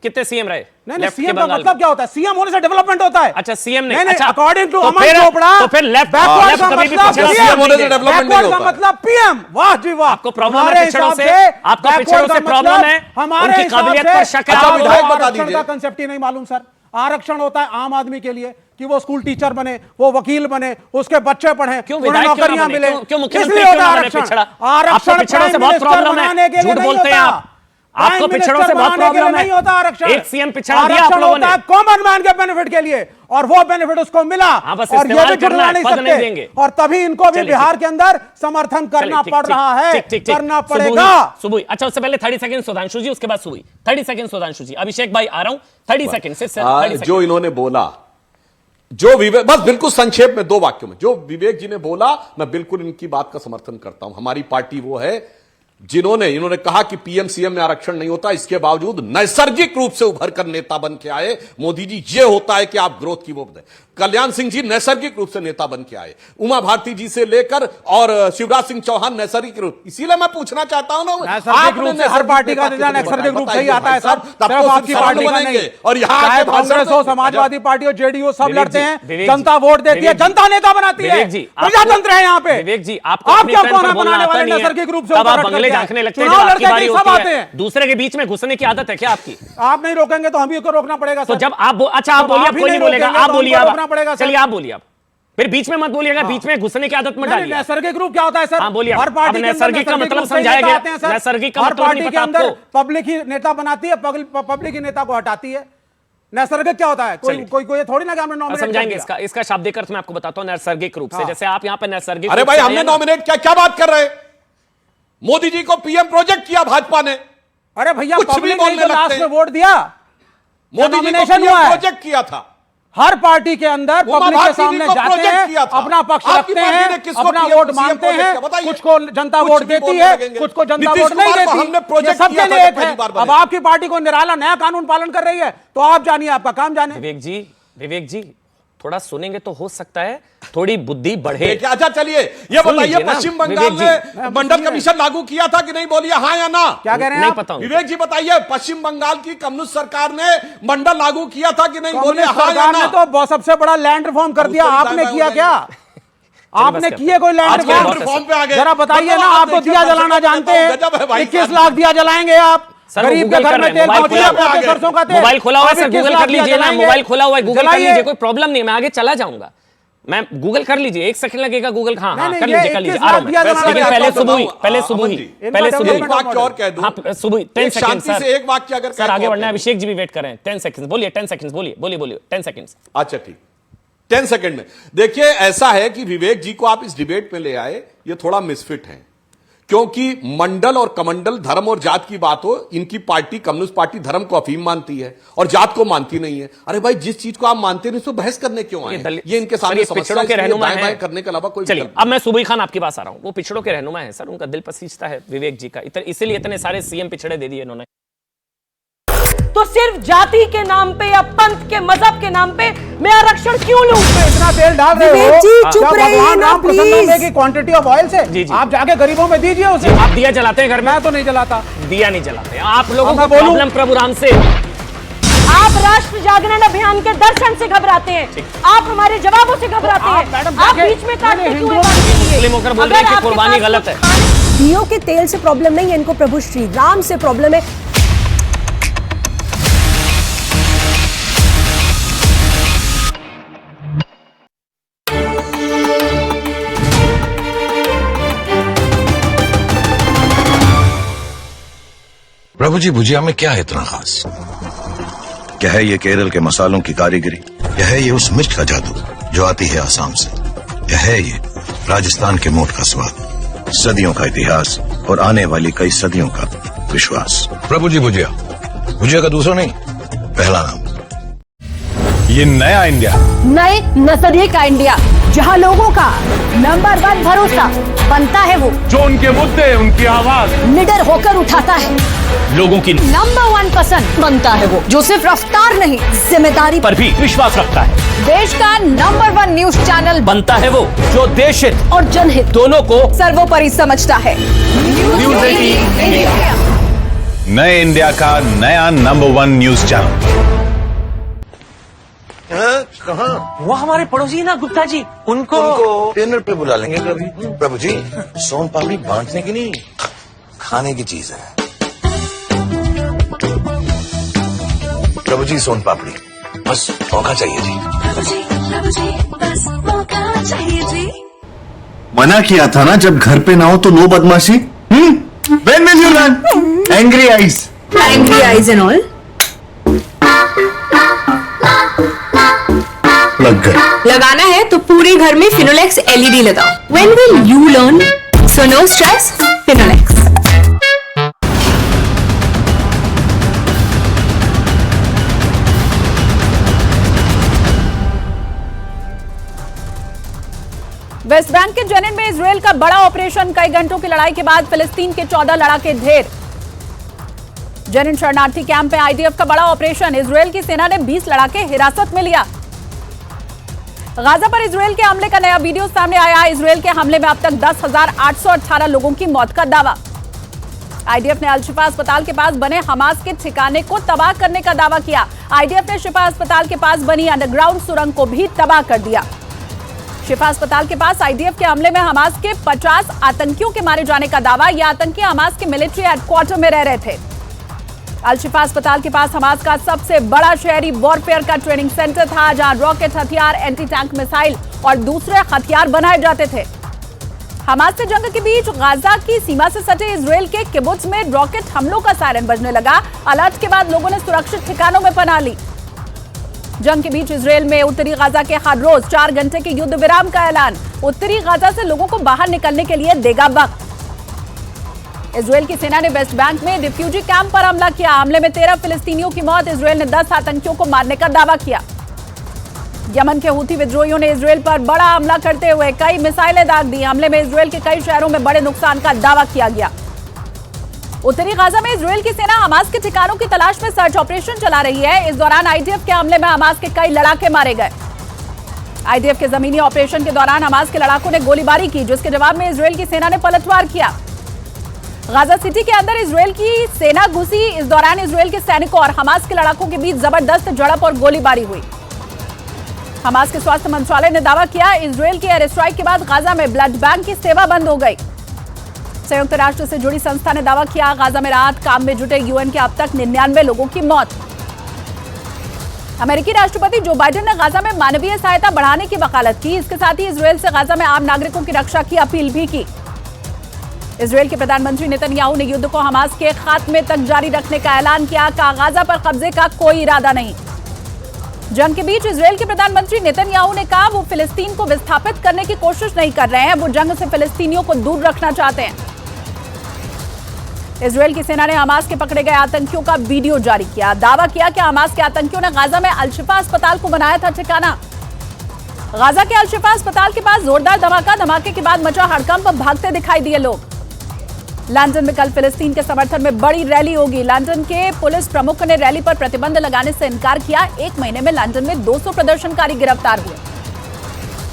कितने सीएम रहे? नहीं सीएम का मतलब क्या होता है? सीएम होने से डेवलपमेंट होता है। अच्छा सीएम नहीं, अच्छा अकॉर्डिंग टू तो अमन चोपड़ा तो फिर लेफ्ट कभी भी सीएम होने से डेवलपमेंट नहीं होता, मतलब पीएम। वाह जी वाह। आपको प्रॉब्लम है पिछड़ों से? आपका पिछड़ों से प्रॉब्लम है? हमारे काबिलियत पर शक है? आरक्षण का कंसेप्ट ही नहीं मालूम सर। आरक्षण होता है आम आदमी के लिए कि वो स्कूल टीचर बने, वो वकील बने, उसके बच्चे पढ़े, उन्हें नौकरियां मिले, इसलिए होता है आरक्षण। आरक्षण पिछड़ों से बहुत प्रॉब्लम है, झूठ बोलते हैं आप। आपको पिछड़ों से बहुत प्रॉब्लम है। नहीं होता आरक्षण। एक सीएम पिछड़ा दिया आप लोगों ने। कॉमन मैन के बेनिफिट के लिए, और वो बेनिफिट उसको मिला, और ये भी जुड़वा नहीं सकते, और तभी इनको भी बिहार के अंदर समर्थन करना पड़ रहा है, करना पड़ेगा। सुबुई, अच्छा उससे पहले 30 सेकंड सुधांशु जी, उसके बाद सुबुई। 30 सेकंड सुधांशु जी। अभिषेक भाई आ रहा हूं, 30 सेकंड। जो इन्होंने बोला, जो विवेक, बस बिल्कुल संक्षेप में 2 वाक्यों में, जो विवेक जी ने बोला, मैं बिल्कुल इनकी बात का समर्थन करता हूं। हमारी पार्टी वो है जिन्होंने, इन्होंने कहा कि पीएम सीएम में आरक्षण नहीं होता, इसके बावजूद नैसर्गिक रूप से उभर कर नेता बन के आए। मोदी जी, ये होता है कि आप ग्रोथ की वो दें। कल्याण सिंह जी नैसर्गिक रूप से नेता बन के आए, उमा भारती जी से लेकर और शिवराज सिंह चौहान नैसर्गिक रूप। इसीलिए मैं पूछना चाहता हूं ना, नैसर्गिक रूप से हर पार्टी का नैसर्गिक रूप से ही आता है सर, सिर्फ आपकी पार्टी का नहीं। और यहाँ कांग्रेस हो, समाजवादी पार्टी हो, जेडीयू, सब लड़ते हैं, जनता वोट देती है, जनता नेता बनाती है, प्रजातंत्र है यहाँ पे। विवेक जी, आप क्या कोना बनाने वाले? नैसर्गिक रूप से बंगले झांकने लगते हैं, सब आते हैं। दूसरे के बीच में घुसने की आदत है क्या आपकी? आप नहीं रोकेंगे तो हम भी को रोकना पड़ेगा। तो जब आप, अच्छा आप बोलिए, कोई नहीं बोलेगा, आप बोलिए, चलिए आप बोलिए। आप फिर बीच में मत बोलिएगा, बीच में घुसने की आदत मत डालिए। नैसर्गिक रूप क्या होता है सर? हाँ बोलिए। हर पार्टी नैसर्गिक का मतलब समझाया गया। नैसर्गिक का मतलब पार्टी के अंदर पब्लिक ही नेता बनाती है, पब्लिक ही नेता को हटाती है। नैसर्गिक क्या होता है? कोई थोड़ी ना कि हमने नॉमिनेट समझाएंगे इसका शाब्दिक अर्थ मैं आपको बताता हूं। नैसर्गिक रूप से, जैसे आप यहां पे नैसर्गिक, अरे भाई हमने नॉमिनेट क्या बात कर रहे हैं? मोदी जी को पीएम प्रोजेक्ट किया भाजपा ने, अरे भैया कुछ भी पब्लिक ने बोलने तो लास्ट लगते में हैं। वोट दिया, मोदी जी को नॉमिनेशन हुआ है, प्रोजेक्ट किया था। हर पार्टी के अंदर उमा पब्लिक के भारती जी सामने को जाते प्रोजेक्ट हैं, किया था। अपना पक्ष आपकी रखते पार्टी ने हैं, किसको अपना PM वोट मांगते प्रोजेक्ट हैं, किया? बताइए। कुछ को जनता कुछ वोट भी देती बोलने है, लगेंगे। कुछ को जनता नीतीश वोट नहीं कुमार को हमने देती, ये प्रोजेक्ट सबके किया था लिए जब एक है। पहली बार अब बने। आपकी पार्टी को निराला नया कानून पालन कर रही है, तो आप जानिए, आपका काम जाने। विवेक जी थोड़ा सुनेंगे तो हो सकता है थोड़ी बुद्धि बढ़े। अच्छा चलिए ये बताइए, पश्चिम बंगाल ने मंडल कमीशन लागू किया था कि नहीं, बोलिए हाँ या ना। क्या कह रहे हैं नहीं आप? पता। विवेक जी बताइए, पश्चिम बंगाल की कम्युनिस्ट सरकार ने मंडल लागू किया था कि नहीं, बोलिए कम्युनिस्ट हाँ या सरकार ना। ने तो सबसे बड़ा लैंड रिफॉर्म कर दिया, आपने किया क्या? आपने किए कोई लैंड रिफॉर्म पे आ गए? जरा बताइए ना, आप तो दिया जलाना जानते हैं, गजब है भाई। 21 लाख दिया जलाएंगे आप, गरीब के घर में तेल पहुंचे, सरसों का तेल। मोबाइल खोला हुआ है सर, 21 गूगल लाख कर लीजिए ना, जलाएंगे। मोबाइल खोला हुआ है, गूगल कर जलाइए। लीजिए, कोई प्रॉब्लम नहीं है, मैं आगे चला जाऊंगा। मैं गूगल कर लीजिए, 1 सेकंड लगेगा गूगल। हाँ हाँ कर लीजिए कर लीजिए, आ रहा हूं मैं। लेकिन पहले सुबह ही एक वाक्य और कह दूं। हाँ सुबह 10 सेकंड शांति से एक वाक्य अगर सर आगे बढ़ना है, अभिषेक जी भी वेट कर रहे हैं। 10 सेकंड बोलिए, 10 सेकंड बोलिए, बोलिए 10 सेकंड। अच्छा ठीक, 10 सेकंड में देखिए, ऐसा है कि विवेक जी को आप इस डिबेट में ले आए, ये थोड़ा मिसफिट है, क्योंकि मंडल और कमंडल, धर्म और जात की बात हो, इनकी पार्टी कम्युनिस्ट पार्टी धर्म को अफीम मानती है और जात को मानती नहीं है। अरे भाई जिस चीज को आप मानते नहीं, उसको बहस करने क्यों आए? ये इनके सामने पिछड़ों के रहनुमा हैं करने के अलावा कोई। चलिए अब मैं सुबह खान आपके पास आ रहा हूं, वो पिछड़ों के रहनुमा है सर, उनका दिल पसीजता है विवेक जी का, इसीलिए इतने सारे सीएम पिछड़े दे दिए इन्होंने। तो सिर्फ जाति के नाम पे या पंथ के मजहब के नाम पे मैं आरक्षण क्यों लूं? इतना तेल डाल रहे विवेक हो, जी, चुप क्या रहिए भगवान ना, राम प्रसन्न प्लीज। होंगे की क्वांटिटी ऑफ ऑयल से? जी, जी। आप जाके गरीबों में दीजिए उसे। आप दिया जलाते हैं घर में? मैं तो नहीं जलाता। दिया नहीं जलाते आप लोगों मैं को बोलूं? प्रॉब्लम प्रभु राम से। आप राष्ट्र जागरण अभियान के दर्शन से घबराते हैं, आप हमारे जवाबों से घबराते हैं, आप बीच में काटते क्यों हैं? मुस्लिम होकर बोल रहे हैं कि कुर्बानी गलत है। दियों के तेल से प्रॉब्लम नहीं है इनको, प्रभु श्री राम से प्रॉब्लम है। प्रभु जी भुजिया में क्या है इतना खास? क्या है ये केरल के मसालों की कारीगरी? क्या है ये उस मिर्च का जादू जो आती है आसाम से? क्या है ये राजस्थान के मोठ का स्वाद? सदियों का इतिहास और आने वाली कई सदियों का विश्वास। प्रभु जी भुजिया, भुजिया का दूसरा नहीं, पहला नाम। ये नया इंडिया, नए नजरिए का इंडिया, जहां लोगों का नंबर 1 भरोसा बनता है वो जो उनके मुद्दे, उनकी आवाज निडर होकर उठाता है, लोगों की नंबर 1 पसंद बनता है वो जो सिर्फ रफ्तार नहीं जिम्मेदारी पर भी विश्वास रखता है, देश का नंबर 1 न्यूज चैनल बनता है वो जो देश हित और जनहित दोनों को सर्वोपरि समझता है। न्यूज़ 18 इंडिया, नए इंडिया का नया नंबर 1 न्यूज चैनल। कहाँ? वो हमारे पड़ोसी ना गुप्ता जी, उनको डिनर पे बुला लेंगे कभी। प्रभु जी सोन पापड़ी बांटने की नहीं, खाने की चीज है। प्रभु जी सोन पापड़ी बस मौका चाहिए जी। बस मौका चाहिए जी। मना किया था ना, जब घर पे ना हो तो नो बदमाशी। When will you learn? Angry eyes. Angry eyes and all. लग गए। लगाना है तो पूरे घर में फिनोलेक्स LED लगाओ। When will you learn? So no stress, Finolex. West Bank के जेनिन में इजराइल का बड़ा ऑपरेशन, कई घंटों की लड़ाई के बाद फिलिस्तीन के 14 लड़ाके ढेर। जेनिन शरणार्थी कैंप में IDF का बड़ा ऑपरेशन, इजराइल की सेना ने 20 लड़ाके हिरासत में लिया। गाजा पर इजराइल के हमले का नया वीडियो सामने आया। इजराइल के हमले में अब तक 10,818 लोगों की मौत का दावा। IDF ने अल शिफा अस्पताल के पास बने हमास के ठिकाने को तबाह करने का दावा किया। IDF ने शिफा अस्पताल के पास बनी अंडरग्राउंड सुरंग को भी तबाह कर दिया। शिफा अस्पताल के पास IDF के हमले में हमास के 50 आतंकियों के मारे जाने का दावा। यह आतंकी हमास के मिलिट्री हेडक्वार्टर में रह रहे थे। अल शिफा अस्पताल के पास हमास का सबसे बड़ा शहरी वॉरफेयर का ट्रेनिंग सेंटर था, जहां रॉकेट हथियार, एंटी टैंक मिसाइल और दूसरे हथियार बनाए जाते थे। हमास से जंग के बीच गाजा की सीमा से सटे इजराइल के किबुत्ज में रॉकेट हमलों का सायरन बजने लगा। अलर्ट के बाद लोगों ने सुरक्षित ठिकानों में पनाह ली। जंग के बीच इजराइल में उत्तरी गाजा के हर रोज 4 घंटे के युद्ध विराम का ऐलान। उत्तरी गाजा से लोगों को बाहर निकलने के लिए देगा वक्त। इजरायल की सेना ने वेस्ट बैंक में रिफ्यूजी कैंप पर हमला किया। हमले में 13 फिलिस्तीनियों की मौत। इजरायल ने 10 आतंकियों को मारने का दावा किया। यमन के हूथी विद्रोहियों ने इजरायल पर बड़ा हमला करते हुए कई मिसाइलें दाग दी। हमले में इजरायल के कई शहरों में बड़े नुकसान का दावा किया गया। उत्तरी गाजा में इजरायल की सेना हमास के ठिकानों की तलाश में सर्च ऑपरेशन चला रही है। इस दौरान आईडीएफ के हमले में हमास के कई लड़ाके मारे गए। आईडीएफ के जमीनी ऑपरेशन के दौरान हमास के लड़ाकों ने गोलीबारी की, जिसके जवाब में इजरायल की सेना ने पलटवार किया। गाजा सिटी के अंदर इजरायल की सेना घुसी। इस दौरान इजरायल के सैनिकों और हमास के लड़ाकों के बीच जबरदस्त झड़प और गोलीबारी हुई। हमास के स्वास्थ्य मंत्रालय ने दावा किया, इजरायल के एयर स्ट्राइक के बाद गाजा में ब्लड बैंक की सेवा बंद हो गई। संयुक्त राष्ट्र से जुड़ी संस्था ने दावा किया, गाजा में राहत काम में जुटे यूएन के अब तक 99 लोगों की मौत। अमेरिकी राष्ट्रपति जो बाइडेन ने गाजा में मानवीय सहायता बढ़ाने की वकालत की। इसके साथ ही इजरायल से गाजा में आम नागरिकों की रक्षा की अपील भी की। इजरायल के प्रधानमंत्री नेतन्याहू ने युद्ध को हमास के खात्मे तक जारी रखने का ऐलान किया। कहा, गाजा पर कब्जे का कोई इरादा नहीं। जंग के बीच इजरायल के प्रधानमंत्री नेतन्याहू ने कहा, वो फिलिस्तीन को विस्थापित करने की कोशिश नहीं कर रहे हैं, वो जंग से फिलिस्तीनियों को दूर रखना चाहते हैं। इजरायल की सेना ने हमास के पकड़े गए आतंकियों का वीडियो जारी किया। दावा किया कि हमास के आतंकियों ने गाजा में अल-शिफा अस्पताल को बनाया था ठिकाना। गाजा के अल-शिफा अस्पताल के पास जोरदार धमाका, धमाके के बाद मचा हड़कंप, भागते दिखाई दिए लोग। लंदन में कल फिलिस्तीन के समर्थन में बड़ी रैली होगी। लंदन के पुलिस प्रमुख ने रैली पर प्रतिबंध लगाने से इनकार किया। एक महीने में लंदन में 200 प्रदर्शनकारी गिरफ्तार हुए।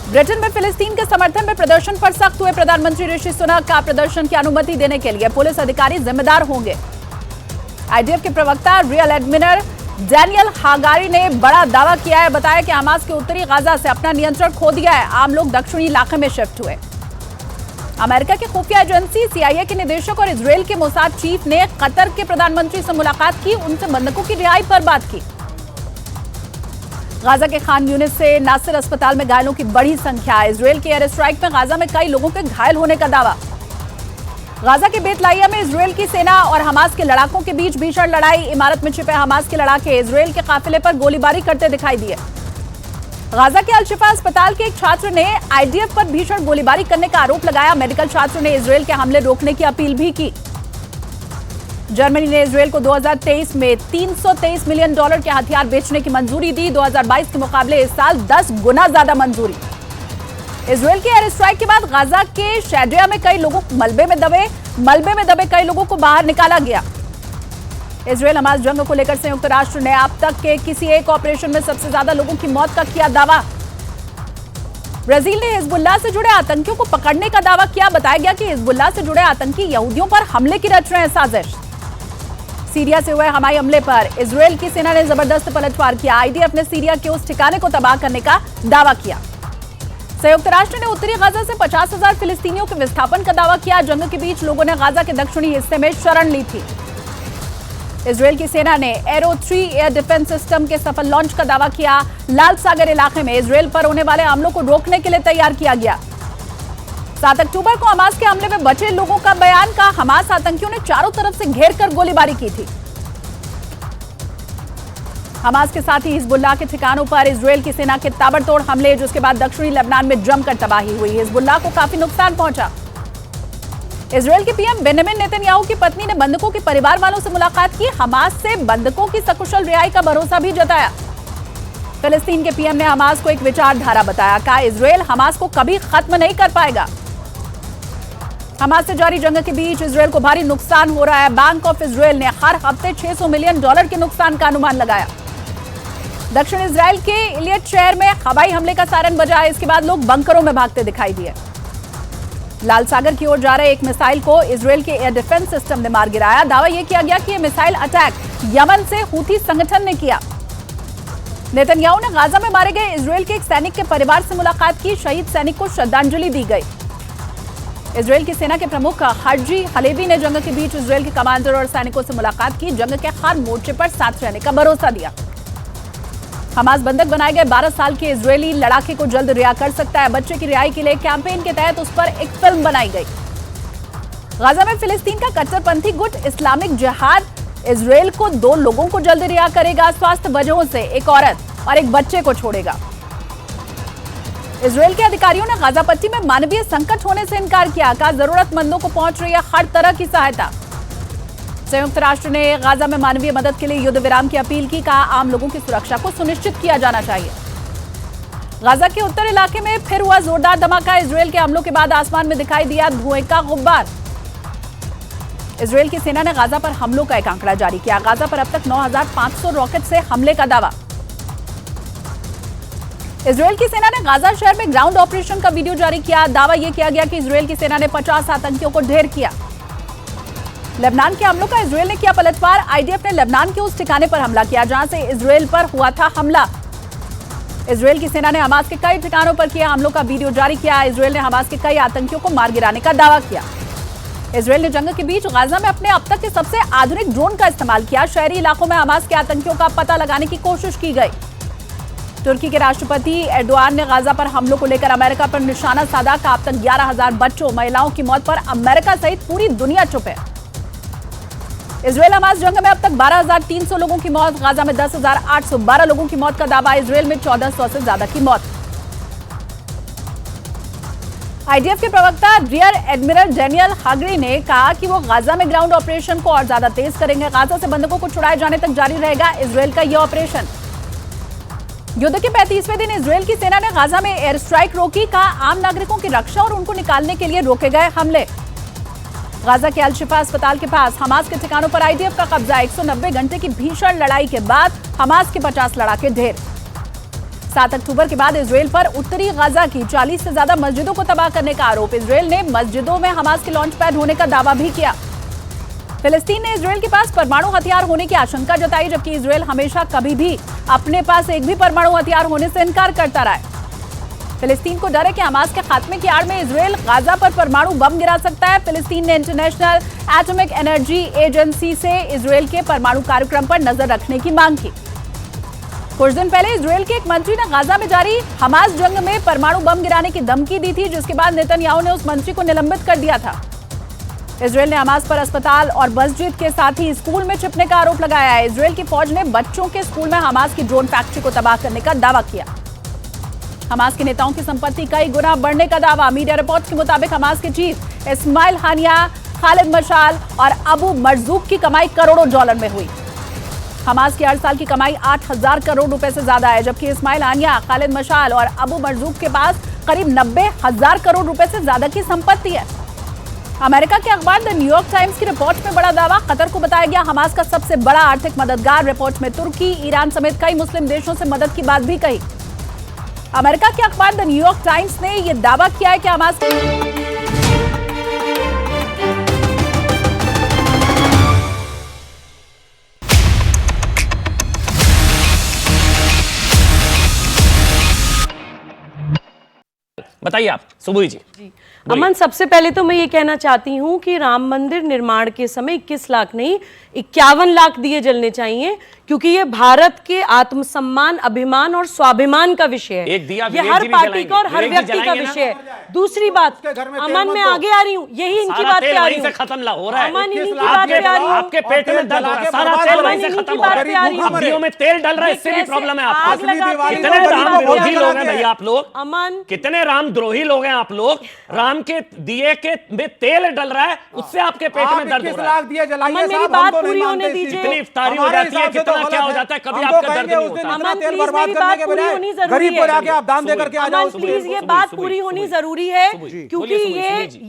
ब्रिटेन में फिलिस्तीन के समर्थन में प्रदर्शन पर सख्त हुए। प्रधानमंत्री ऋषि सुनक का प्रदर्शन की अनुमति देने के लिए पुलिस अधिकारी जिम्मेदार होंगे। आईडीएफ के प्रवक्ता रियल एडमिरल डैनियल हागारी ने बड़ा दावा किया है। बताया कि हमास के उत्तरी गाजा से अपना नियंत्रण खो दिया है। आम लोग दक्षिणी इलाके में शिफ्ट हुए। अमेरिका की खुफिया एजेंसी सीआईए के निदेशक और इजरायल के मोसाद चीफ ने कतर के प्रधानमंत्री से मुलाकात की। उनसे बंधकों की रिहाई पर बात की। गाजा के खान यूनिस से नासिर अस्पताल में घायलों की बड़ी संख्या। इजरायल के एयर स्ट्राइक में गाजा में कई लोगों के घायल होने का दावा। गाजा के बेतलाइया में इजरायल की सेना और हमास के लड़ाकों के बीच भीषण लड़ाई। इमारत में छिपे हमास के लड़ाके इजरायल के काफिले पर गोलीबारी करते दिखाई दिए। गाजा के अल-शिफा अस्पताल के एक छात्र ने आईडीएफ पर भीषण गोलीबारी करने का आरोप लगाया। मेडिकल छात्र ने इजरायल के हमले रोकने की अपील भी की। जर्मनी ने इजरायल को 2023 में $323 मिलियन के हथियार बेचने की मंजूरी दी। 2022 के मुकाबले इस साल 10 गुना ज्यादा मंजूरी। इजरायल के एयर स्ट्राइक के बाद गाजा के शैडिया में कई लोगों मलबे में दबे कई लोगों को बाहर निकाला गया। इजरायल हमास जंग को लेकर संयुक्त राष्ट्र ने अब तक के किसी एक ऑपरेशन में सबसे ज्यादा लोगों की मौत का किया दावा। ब्राजील ने हिजबुल्लाह से जुड़े आतंकियों को पकड़ने का दावा किया। बताया गया कि हिजबुल्लाह से जुड़े आतंकी यहूदियों पर हमले की रच रहे हैं साजिश। सीरिया से हुए हवाई हमले पर इजरायल की सेना ने जबरदस्त पलटवार किया। आईडीएफ ने सीरिया के उस ठिकाने को तबाह करने का दावा किया। संयुक्त राष्ट्र ने उत्तरी गाजा से 50,000 फिलिस्तीनियों के विस्थापन का दावा किया। जंग के बीच लोगों ने गाजा के दक्षिणी हिस्से में शरण ली थी। इजरायल की सेना ने एरो 3 एयर डिफेंस सिस्टम के सफल लॉन्च का दावा किया। लाल सागर इलाके में इजरायल पर होने वाले हमलों को रोकने के लिए तैयार किया गया। 7 अक्टूबर को हमास के हमले में बचे लोगों का बयान। का हमास आतंकियों ने चारों तरफ से घेरकर गोलीबारी की थी। हमास के साथ ही हिजबुल्लाह के ठिकानों पर इजरायल की सेना के ताबड़तोड़ हमले, जिसके बाद दक्षिणी लेबनान में जमकर तबाही हुई। हिजबुल्लाह को काफी नुकसान पहुंचा। इजरायल के पीएम बेंजामिन नेतन्याहू की पत्नी ने बंधकों के परिवार वालों से मुलाकात की। हमास से बंधकों की सकुशल रिहाई का भरोसा भी जताया। फिलिस्तीन के पीएम ने हमास को एक विचारधारा बताया। कहा, इजरायल हमास को कभी खत्म नहीं कर पाएगा। हमास से जारी जंग के बीच इजरायल को भारी नुकसान हो रहा है। बैंक ऑफ इजरायल ने हर हफ्ते $600 मिलियन के नुकसान का अनुमान लगाया। दक्षिण इजरायल के इलियट शहर में हवाई हमले का सायरन बजा। इसके बाद लोग बंकरों में भागते दिखाई दिए। लाल सागर की ओर जा रहे एक मिसाइल को इजरायल के एयर डिफेंस सिस्टम ने मार गिराया। दावा यह किया गया कि यह मिसाइल अटैक यमन से हूथी संगठन ने किया। नेतन्याहू ने गाजा में मारे गए इजरायल के एक सैनिक के परिवार से मुलाकात की। शहीद सैनिक को श्रद्धांजलि दी गई। इजरायल की सेना के प्रमुख हर्जी हलेवी ने जंग के बीच इजरायल के कमांडर और सैनिकों से मुलाकात की। जंग के हर मोर्चे पर साथ रहने का भरोसा दिया। हमास बंधक बनाए गए 12 साल के इजरायली लड़ाके को जल्द रिहा कर सकता है। बच्चे की रिहाई के लिए कैंपेन के तहत उस पर एक फिल्म बनाई गई। गाजा में फिलिस्तीन का कट्टरपंथी गुट इस्लामिक जिहाद इजरायल को 2 लोगों को जल्द रिहा करेगा। स्वास्थ्य वजहों से एक औरत और एक बच्चे को छोड़ेगा। इजरायल के अधिकारियों ने गाजा पट्टी में मानवीय संकट होने से इनकार किया। कहा जरूरतमंदों को पहुंच रही है हर तरह की सहायता। संयुक्त राष्ट्र ने गाजा में मानवीय मदद के लिए युद्ध विराम की अपील की। कहा आम लोगों की सुरक्षा को सुनिश्चित किया जाना चाहिए। गाजा के उत्तर इलाके में फिर हुआ जोरदार धमाका। इजरायल के हमलों के बाद आसमान में दिखाई दिया धुएं का गुब्बार। इजरायल की सेना ने गाजा पर हमलों का एक आंकड़ा जारी किया। गाजा पर अब तक 9,500 रॉकेट से हमले का दावा। इजरायल की सेना ने गाजा शहर में ग्राउंड ऑपरेशन का वीडियो जारी किया। दावा यह किया गया कि इजरायल की सेना ने 50 आतंकियों को ढेर किया। लेबनान के हमलों का इजरायल ने किया पलटवार। आईडीएफ ने लेबनान के उस ठिकाने पर हमला किया जहां से इजरायल पर हुआ था हमला। इजरायल की सेना ने हमास के कई ठिकानों पर किए हमलों का वीडियो जारी किया। इजरायल ने हमास के कई आतंकियों को मार गिराने का दावा किया। इजरायल ने जंग के बीच गाजा में अपने अब तक के सबसे आधुनिक ड्रोन का इस्तेमाल किया। शहरी इलाकों में हमास के आतंकियों का पता लगाने की कोशिश की गई। तुर्की के राष्ट्रपति एर्दोआन ने गाजा पर हमलों को लेकर अमेरिका पर निशाना साधा। कहा अब तक 11,000 बच्चों महिलाओं की मौत पर अमेरिका सहित पूरी दुनिया चुप है। इजरायल हमास जंग में अब तक 12,300 लोगों की मौत। गाजा में 10,812 लोगों की मौत का दावा। इजरायल में 1,400 से ज्यादा की मौत। आईडीएफ के प्रवक्ता रियर एडमिरल डेनियल हागरी ने कहा कि वो गाजा में ग्राउंड ऑपरेशन को और ज्यादा तेज करेंगे। गाजा से बंधकों को छुड़ाए जाने तक जारी रहेगा इजरायल का यह ऑपरेशन। युद्ध के 35वें दिन इजरायल की सेना ने गाजा में एयर स्ट्राइक रोकी। कहा आम नागरिकों की रक्षा और उनको निकालने के लिए रोके गए हमले। गाजा के अल-शिफा अस्पताल के पास हमास के ठिकानों पर आईडीएफ का कब्जा। 190 घंटे की भीषण लड़ाई के बाद हमास के 50 लड़ाके ढेर। 7 अक्टूबर के बाद इजरायल पर उत्तरी गाजा की 40 से ज्यादा मस्जिदों को तबाह करने का आरोप। इजरायल ने मस्जिदों में हमास के लॉन्च पैड होने का दावा भी किया। फिलिस्तीन ने इजरायल के पास परमाणु हथियार होने की आशंका जताई, जबकि इजरायल हमेशा कभी भी अपने पास एक भी परमाणु हथियार होने से इनकार करता रहा है। फिलिस्तीन को डर है कि हमास के खात्मे की आड़ में इजरायल गाजा पर परमाणु बम गिरा सकता है। फिलिस्तीन ने इंटरनेशनल एटॉमिक एनर्जी एजेंसी से इजरायल के परमाणु कार्यक्रम पर नजर रखने की मांग की। कुछ दिन पहले इजरायल के एक मंत्री ने गाजा में जारी हमास जंग में परमाणु बम गिराने की धमकी दी थी, जिसके बाद नेतन्याहू ने उस मंत्री को निलंबित कर दिया था। इजरायल ने हमास पर अस्पताल और मस्जिद के साथ ही स्कूल में छिपने का आरोप लगाया है। इजरायल की फौज ने बच्चों के स्कूल में हमास की ड्रोन फैक्ट्री को तबाह करने का दावा किया। हमास के नेताओं की संपत्ति कई गुना बढ़ने का दावा। मीडिया रिपोर्ट्स के मुताबिक हमास के चीफ इस्माइल हानिया, खालिद मशाल और अबू मरजूक की कमाई करोड़ों डॉलर में हुई। हमास की 8 साल की कमाई 8,000 करोड़ रुपए से ज्यादा है, जबकि इस्माइल हानिया, खालिद मशाल और अबू मरजूक के पास करीब 90,000 करोड़ रुपए से ज्यादा की संपत्ति है। अमेरिका के अखबार द न्यूयॉर्क टाइम्स की रिपोर्ट में बड़ा दावा। कतर को बताया गया हमास का सबसे बड़ा आर्थिक मददगार। रिपोर्ट में तुर्की, ईरान समेत कई मुस्लिम देशों से मदद की बात भी कही। अमेरिका के अखबार द न्यूयॉर्क टाइम्स ने यह दावा किया है कि हमास बताइए आप सुबुई जी। अमन, सबसे पहले तो मैं ये कहना चाहती हूँ कि राम मंदिर निर्माण के समय 21 लाख नहीं 51 लाख दिए जलने चाहिए, क्योंकि ये भारत के आत्मसम्मान, अभिमान और स्वाभिमान का विषय है। ये हर पार्टी का और हर व्यक्ति का विषय है। दूसरी बात, अमन मैं आगे आ रही हूँ, यही इनकी बात पे आ रही हूँ। खत्म हो रहा है अमन, इन्हीं की बात पे आ रही हूँ। आपके पेट में दर्द हो रहा है, सारा तेल वहीं से खत्म हो रहा है। हड्डियों में तेल डल रहा है, इससे भी प्रॉब्लम है आपको। कितने रामद्रोही लोग हैं भैया आप लोग। अमन, कितने रामद्रोही लोग हैं आप लोग। राम के दिए के में तेल डल रहा है, उससे आपके पेट में दर्द हो रहा है। अमन, मेरी बात पूरी होने दीजिए। इतनी इफ्तारी हो जाती है, कितना क्या हो जाता है, कभी आपका दर्द नहीं होता। अमन, प्लीज मेरी बात पूरी होनी जरूरी है। अमन, प्लीज ये बात पूरी होनी जरूरी है, क्योंकि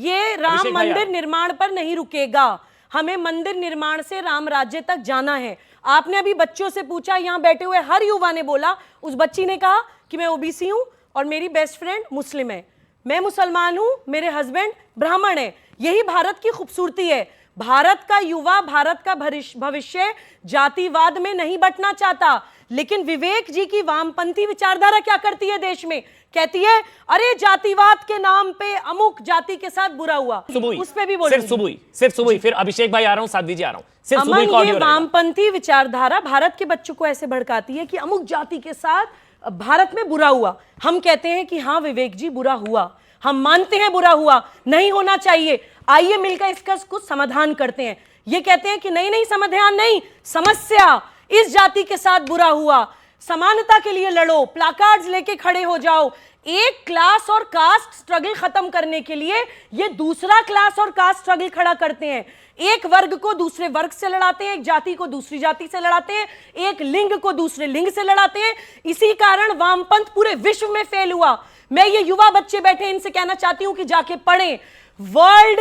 ये राम मंदिर निर्माण पर नहीं रुकेगा। हमें मंदिर निर्माण से राम राज्य तक जाना है। आपने अभी बच्चों से पूछा, यहाँ बैठे हुए हर युवा ने बोला, उस बच्ची ने कहा कि मैं ओबीसी हूं और मेरी बेस्ट फ्रेंड मुस्लिम है, मैं मुसलमान हूं, मेरे हस्बैंड ब्राह्मण है। यही भारत की खूबसूरती है। भारत का युवा, भारत का भविष्य जातिवाद में नहीं बंटना चाहता। लेकिन विवेक जी की वामपंथी विचारधारा क्या करती है देश में? कहती है अरे जातिवाद के नाम पे अमुक जाति के साथ बुरा हुआ। उस पे भी बोल सिर्फ सुबुई, फिर अभिषेक भाई आ रहा हूं, साध्वी जी आ रहा हूं। अमन, ये वामपंथी विचारधारा भारत के बच्चों को ऐसे भड़काती है कि अमुक जाति के साथ भारत में बुरा हुआ। हम कहते हैं कि हाँ विवेक जी, बुरा हुआ, हम मानते हैं बुरा हुआ, नहीं होना चाहिए। आइए मिलकर इसका कुछ समाधान करते हैं। ये कहते हैं कि नहीं समाधान नहीं, समस्या, इस जाति के साथ बुरा हुआ, समानता के लिए लड़ो, प्लाकार्ड्स लेके खड़े हो जाओ, एक क्लास और कास्ट स्ट्रगल खत्म करने के लिए ये दूसरा क्लास और कास्ट स्ट्रगल खड़ा करते हैं। एक वर्ग को दूसरे वर्ग से लड़ाते हैं, एक जाति को दूसरी जाति से लड़ाते हैं, एक लिंग को दूसरे लिंग से लड़ाते हैं। इसी कारण वामपंथ पूरे विश्व में फेल हुआ। मैं ये युवा बच्चे बैठे इनसे कहना चाहती हूं कि जाके पढ़ें। वर्ल्ड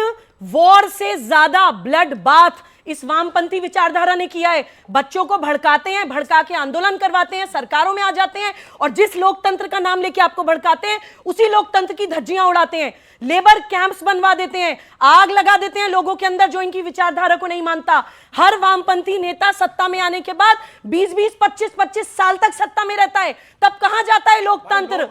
वॉर से ज्यादा ब्लड बाथ इस वामपंथी विचारधारा ने किया है। बच्चों को भड़काते हैं, भड़का के आंदोलन करवाते हैं, सरकारों में आ जाते हैं और जिस लोकतंत्र का नाम लेके आपको भड़काते हैं उसी लोकतंत्र की धज्जियां उड़ाते हैं। लेबर कैंप्स बनवा देते हैं, आग लगा देते हैं लोगों के अंदर जो इनकी विचारधारा को नहीं मानता। हर वामपंथी नेता सत्ता में आने के बाद 20-20, 25-25 साल तक सत्ता में रहता है, तब कहां जाता है लोकतंत्र?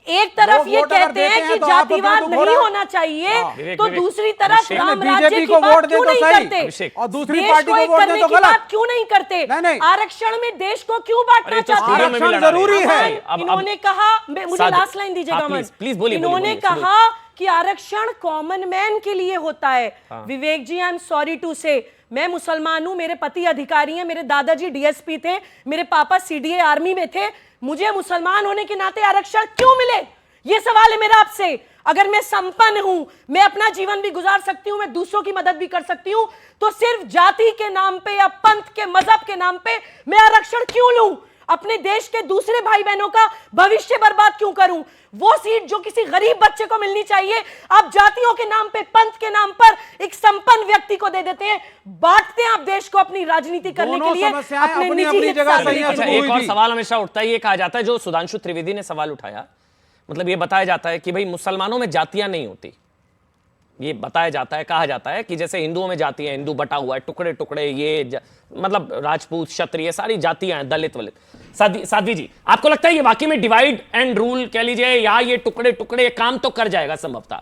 एक तरफ ये कहते हैं कि जातिवाद नहीं होना चाहिए, तो दूसरी तरफ राम राज्य की बात क्यों नहीं करते? और दूसरी पार्टी को वोट दें तो गलत क्यों नहीं करते? आरक्षण में देश को क्यों बांटना चाहते हैं? आरक्षण जरूरी है। इन्होंने कहा, मुझे लास्ट लाइन दीजिएगा मन, इन्होंने कहा कि आरक्षण कॉमन मैन के लिए होता है। विवेक ji, I am sorry to से, मैं मुसलमान हूं, मेरे पति अधिकारी हैं, मेरे दादाजी डीएसपी थे, मेरे पापा सीडीए आर्मी में थे, मुझे मुसलमान होने के नाते आरक्षण क्यों मिले? यह सवाल है मेरा आपसे। अगर मैं संपन्न हूं, मैं अपना जीवन भी गुजार सकती हूं, मैं दूसरों की मदद भी कर सकती हूं, तो सिर्फ जाति के नाम पे या पंथ के मजहब के नाम पे मैं आरक्षण क्यों लूं? अपने देश के दूसरे भाई बहनों का भविष्य बर्बाद क्यों करूं? वो सीट जो किसी गरीब बच्चे को मिलनी चाहिए, आप जातियों के नाम पे, पंथ के नाम पर एक संपन्न व्यक्ति को दे देते हैं, बांटते हैं आप देश को अपनी राजनीति करने के लिए, अपने निजी हित साधने के लिए। एक और सवाल हमेशा उठता है, ये कहा जाता है, जो सुधांशु त्रिवेदी ने सवाल उठाया, मतलब ये बताया जाता है कि भाई मुसलमानों में जातियां नहीं होती। ये बताया जाता है, कहा जाता है कि जैसे हिंदुओं में जाति है, हिंदू बटा हुआ है, टुकड़े टुकड़े, ये मतलब राजपूत, क्षत्रिय, सारी जातियां हैं, दलित वलित। साध्वी जी, आपको लगता है ये वाकई में डिवाइड एंड रूल कह लीजिए, या ये टुकड़े टुकड़े काम तो कर जाएगा संभवतः?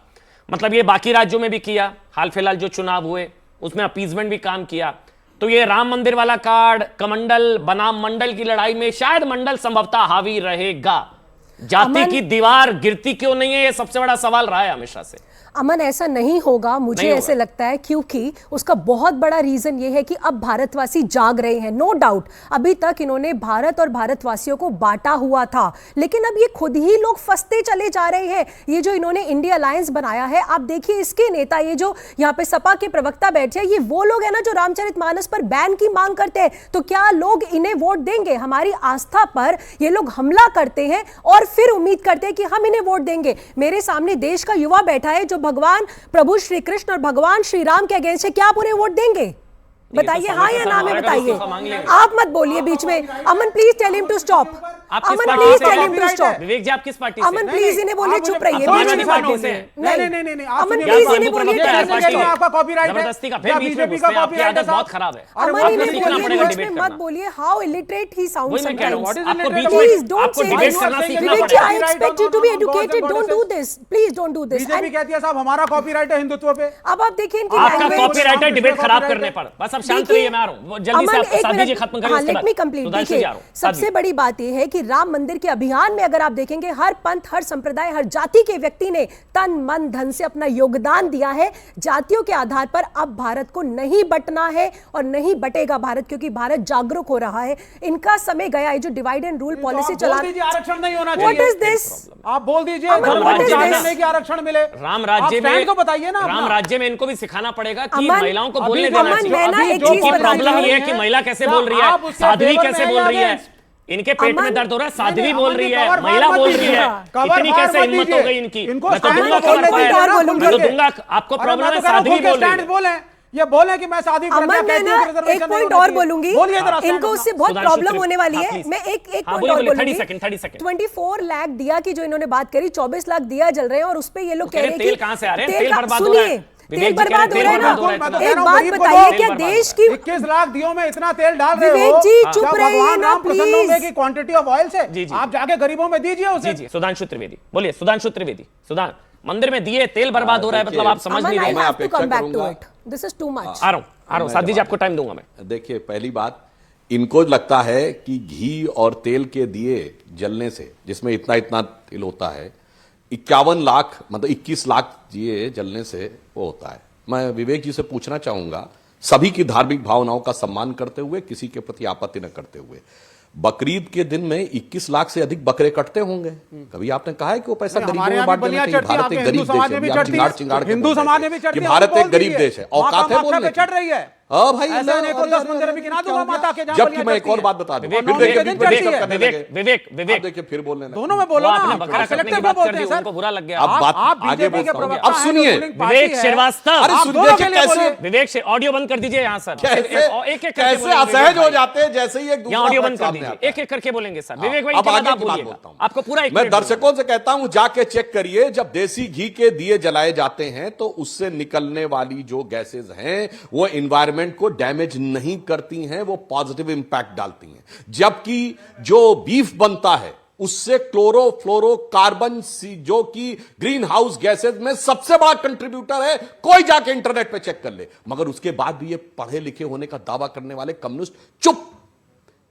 मतलब ये बाकी राज्यों में भी किया, हाल फिलहाल जो चुनाव हुए उसमें अपीजमेंट भी काम किया, तो ये राम मंदिर वाला कार्ड, कमंडल बनाम मंडल की लड़ाई में शायद मंडल संभवतः हावी रहेगा। जाति की दीवार गिरती क्यों नहीं है, ये सबसे बड़ा सवाल रहा है हमेशा से। अमन, ऐसा नहीं होगा, मुझे ऐसे लगता है, क्योंकि उसका बहुत बड़ा रीजन ये है कि अब भारतवासी जाग रहे हैं। नो डाउट अभी तक इन्होंने भारत और भारतवासियों को बांटा हुआ था, लेकिन अब ये खुद ही लोग फंसते चले जा रहे हैं। ये जो इन्होंने इंडिया अलायंस बनाया है, आप देखिए इसके नेता, ये जो यहाँ पे सपा के प्रवक्ता बैठे हैं, ये वो लोग हैं ना जो रामचरितमानस पर बैन की मांग करते हैं। तो क्या लोग इन्हें वोट देंगे? हमारी आस्था पर ये लोग हमला करते हैं और फिर उम्मीद करते हैं कि हम इन्हें वोट देंगे। मेरे सामने देश का युवा बैठा है जो भगवान प्रभु श्री कृष्ण और भगवान श्री राम के अगेंस्ट है, क्या आप उन्हें वोट देंगे? बताइए, हाँ या ना में बताइए। आप मत बोलिए बीच में। Aman please tell him to stop. Aman please tell him to stop. Vivek ji, आप किस पार्टी से? अमन प्लीज इन्हें बोलिए चुप रहिए, बीच में पार्टी से। नहीं, अमन प्लीज इन्हें बोलिए, आपका कॉपीराइट है, जबरदस्ती का फिर बीच में घुसते हैं, आपकी आदत बहुत खराब है। अमन इन्हें बोलिए, बीच में मत बोलिए। How illiterate he sounds sometimes. आपको बीच प्लीज डोंट से डिबेट करना सीखना Vivek ji, I expect you to be educated, don't do this, please don't do this. BJP कहती है साहब हमारा कॉपीराइट है हिंदुत्व पे। अब आप देखिए इनकी आपका कॉपीराइट है डिबेट खराब करने पर। बस अब शांत रहिए, मैं आ रहा हूं, जल्दी से साध्वी जी खत्म करिए, उसके बाद देखिए सबसे बड़ी बात यह है कि राम मंदिर के अभियान में अगर आप देखेंगे, हर पंथ, हर संप्रदाय, हर जाति के व्यक्ति ने तन मन धन से अपना योगदान दिया है। जातियों के आधार पर अब भारत को नहीं बंटना है और नहीं बटेगा भारत, क्योंकि भारत जागरूक हो रहा है। इनका समय गया है जो डिवाइड एंड रूल पॉलिसी चला। आरक्षण नहीं होना चाहिए। What is this? आप बोल दीजिए नहीं कि आरक्षण मिले। राम राज्य में तो बताइए ना, राम राज्य में इनको भी सिखाना पड़ेगा कि महिलाओं को बोलने देना चाहिए। प्रॉब्लम ये है कि महिला कैसे बोल रही है, साध्वी कैसे बोल रई है, इनके पेट में दर्द हो रहा है, साध्वी बोल रही है, महिला बोल रही है, इतनी कैसे हिम्मत हो गई इनकी? मैं तो दूंगा कवर फायर, मैं तो दूंगा। आपको प्रॉब्लम है, साध्वी बोल रही है, ये बोले कि मैं शादी एक पॉइंट और बोलूंगी, इनको उससे बहुत प्रॉब्लम होने वाली है। मैं एक पॉइंट और बोलूंगी। 24 लाख दिया की जो इन्होंने बात करी, 24 लाख दिया जल रहे हैं और उस पे ये लोग कह रहे हैं तेल कहां से आ रहे हैं? तेल बर्बाद हो रहा है, तेल बर्बाद हो रहा है ना। एक बात बताइए, क्या देश की 21 लाख दियों में इतना तेल डाल रहे हो? विवेक जी चुप रहिए ना प्लीज। की क्वांटिटी ऑफ ऑयल से आप जाके गरीबों में दीजिए उसे। जी सुधांशु त्रिवेदी बोलिए। सुधांशु त्रिवेदी, मंदिर में दिए, तेल बर्बाद हो रहा है, मतलब आप समझ नहीं रहे। मैं अपेक्षा करूंगा, दिस इज टू मच। आ रहा हूं साध्वी जी, आपको टाइम दूंगा मैं। देखिए, पहली बात, इनको लगता है कि घी और तेल के दिए जलने से, जिसमें इतना इतना तेल होता है, 51 लाख मतलब 21 लाख दिए जलने से वो होता है। मैं विवेक जी से पूछना चाहूंगा, सभी की धार्मिक भावनाओं का सम्मान करते हुए, किसी के प्रति आपत्ति न करते हुए, बकरीद के दिन में 21 लाख से अधिक बकरे कटते होंगे। कभी आपने कहा है कि वो पैसा गरीबों में बांट देना चाहिए? भारत एक गरीब देश है, चिंगाड़ हिंदू समाज में भी चढ़ती है, भारत एक गरीब देश है, औकात है बोलने की। चढ़ रही है। हाँ भाई, ऐसा नहीं को 10 मंदिर भी गिना दूंगा माता के, जबकि मैं एक और बात बता दूं, विवेक देखिए फिर बोलने लगे। दोनों में बोलो ना, बकरा कटने की बात कर दी, उनको बुरा लग गया। अब बात आगे बोलता हूं, अब सुनिए विवेक श्रीवास्तव, अरे सुनिए कैसे विवेक से ऑडियो बंद कर दीजिए यहाँ सर, एक एक कैसे असहज हो जाते हैं जैसे ही एक दूसरा ऑडियो बंद कर दीजिए, एक एक करके बोलेंगे सर। विवेक भाई, अब आगे की बात बोलता हूं, आपको पूरा मैं दर्शकों से कहता हूं जाके चेक करिए, जब देसी घी के दिए जलाए जाते हैं तो उससे निकलने वाली जो गैसेज हैं वो एनवायरनमेंट को डैमेज नहीं करती हैं, वो पॉजिटिव इंपैक्ट डालती हैं। जबकि जो बीफ बनता है उससे क्लोरोफ्लोरोकार्बन जो कि ग्रीन हाउस गैसेज में सबसे बड़ा कंट्रीब्यूटर है, कोई जाके इंटरनेट पे चेक कर ले। मगर उसके बाद भी ये पढ़े लिखे होने का दावा करने वाले कम्युनिस्ट चुप,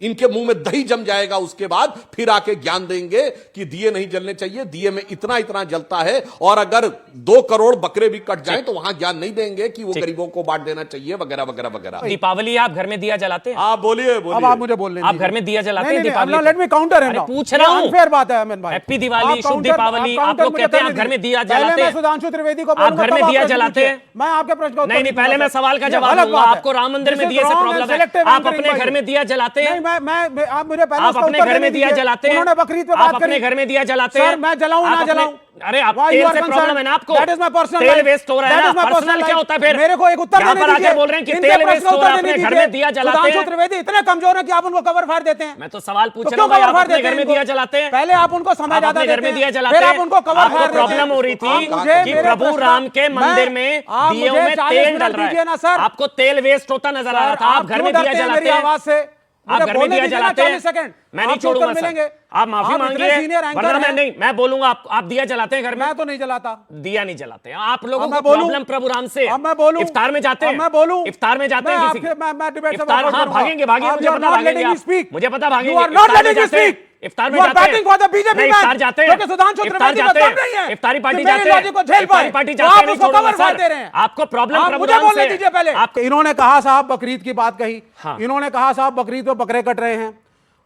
इनके मुंह में दही जम जाएगा, उसके बाद फिर आके ज्ञान देंगे कि दिए नहीं जलने चाहिए, दिए में इतना इतना जलता है, और अगर 2 करोड़ बकरे भी कट जाएं तो वहां ज्ञान नहीं देंगे कि वो गरीबों को बांट देना चाहिए वगैरह वगैरह वगैरह। दीपावली आप घर में दिया जलाते हैं? आप बोलिए अब आप मुझे बोल लें, आप घर में दिया जलाते हैं दीपावली? लेट मी काउंटर है, पूछ रहा हूं, अनफेयर बात है अमन भाई। हैप्पी दिवाली, शुभ दीपावली, आप लोग कहते हैं आप घर में दिया जलाते हैं? सुधांशु त्रिवेदी को आप घर में दिया जलाते हैं? मैं आपके प्रश्न का नहीं, पहले मैं सवाल का जवाब दूंगा। आपको राम मंदिर में दिए से प्रॉब्लम है, आप अपने घर में दिया जलाते हैं? मैं आप मुझे पहले आप अपने घर में दिया जलाते हैं? उन्होंने बकरीद पे आप बात अपने करी, घर में दिया जलाते हैं? सर मैं जलाऊं ना जलाऊं? अरे आप तेल से प्रॉब्लम है ना आपको? That is my personal तेल life. वेस्ट हो रहा है That ना, is my पर्सनल personal क्या life. होता है फिर? मेरे को एक उत्तर यहाँ देने पर आके दीजिए। बोल रहे हैं कि इनके तेल प्रश्न वेस्ट का हो रहा है, उत्तर अपने देने घर दीजिए। में दिया जलाते सुधांशु हैं? त्रिवेदी इतने कमजोर हैं कि आप उनको कवर फाड़ देते हैं। मैं तो सवाल पूछ तो रहा हूँ, क्यों आप कवर अपने देते घर में हैं दिया इनको? जलाते हैं? पहले आप उनको समय आप ज्यादा अपने घर देते में दिया हैं, जलाते फिर हैं? आप उनको कवर आपको फाड़ देते हैं। प्रॉब्लम हो रही थी मुझे कि मेरे प्रभु प्रश्न राम के का- मंदिर में आप दियों मुझे में 40 तेल मिनट डल रहा दीजिए ना है, सर। आपको तेल वेस्ट होता नजर आ रहा था, आप घर में क्यों दिया डरते हैं मेरी जलाते हैं? आवाज से? आप मुझे घर में बोलने दिया दीजिए ना जलाते 40 हैं? सेकंड। मैं नहीं आपको उत्तर छोड़ूंगा मिलेंगे। सर, आप माफी आप इतने मांगिए, सीनियर एंकर वरना मैं हैं। नहीं, मैं बोलूंगा आप दिया जलाते हैं घर में? मैं तो नहीं जलाता। दिया नहीं जलाते हैं आप लोगों मैं को बोलूं? प्रॉब्लम प्रभु राम से? अब मैं बोलूं? इफ्तार में जाते हैं? अब मैं बोलूं? इफ्तार में जाते हैं किसी के? मैं डिबेट से इफ्तार, वापस हाँ करूंगा। भागेंगे भागेंगे, आप मुझे you are पता not भागेंगे letting me आप, speak. मुझे पता You भागेंगे। are not इफ्तार में letting me जाते हैं? speak. इफ्तार में You are जाते हैं? batting for the BJP नहीं, man. इफ्तार जाते हैं? क्योंकि सुधांशु इफ्तार त्रिवेदी जाते को हैं? दम नहीं है। इफ्तारी पार्टी कि मेरी जाते हैं? लॉजिक को झेल इफ्तारी पाए। पार्टी तो जाते आप हैं? नहीं उसको छोड़ूंगा कवर फाड़ सर। दे रहे हैं। आपको प्रॉब्लम आप प्रभु मुझे राम बोलने से दीजिए पहले। इन्होंने कहा साहब बकरीद की बात कही, हाँ। इन्होंने कहा साहब बकरीद पे बकरे कट रहे हैं।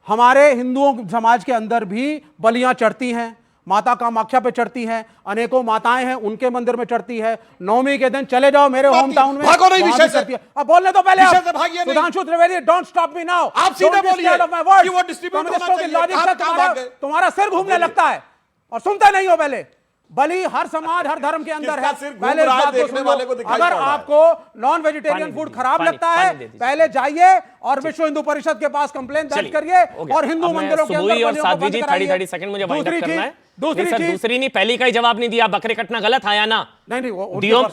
हमारे हिंदुओं समाज के अंदर भी बलियां चढ़ती हैं, माता कामाख्या पे चढ़ती हैं, अनेकों माताएं हैं उनके मंदिर में चढ़ती है। नौवीं के दिन चले जाओ मेरे होम टाउन में, भागो नहीं वहां विषय भी से। चढ़ती है। अब बोलने तो पहले विषय आप। से भागिए नहीं। Sudhanshu Trivedi don't stop me now. आप सीधे बोलिए कि वो डिस्ट्रीब्यूट होना चाहिए। लॉजिक से कहाँ भाग गए? तुम्हारा सिर घूमने लगता है और सुनते नहीं हो। पहले बलि हर समाज हर धर्म के अंदर है। किसका सिर घूम पहले इस रहा है बात को देखने सुन लो। वाले को दिखाई अगर पड़ रहा है। आपको नॉन वेजिटेरियन फूड खराब लगता है, पहले जाइए और विश्व हिंदू परिषद के पास कंप्लेंट दर्ज करिए और हिंदू मंदिरों के अंदर सुबुई और बलियों को साध्वी बंद जी कराइए। 30 सेकंड मुझे वाइंड अप करना है। दूसरी नहीं सर, चीज दूसरी नहीं, पहली का ही जवाब नहीं दिया। बकरे कटना गलत आया ना? नहीं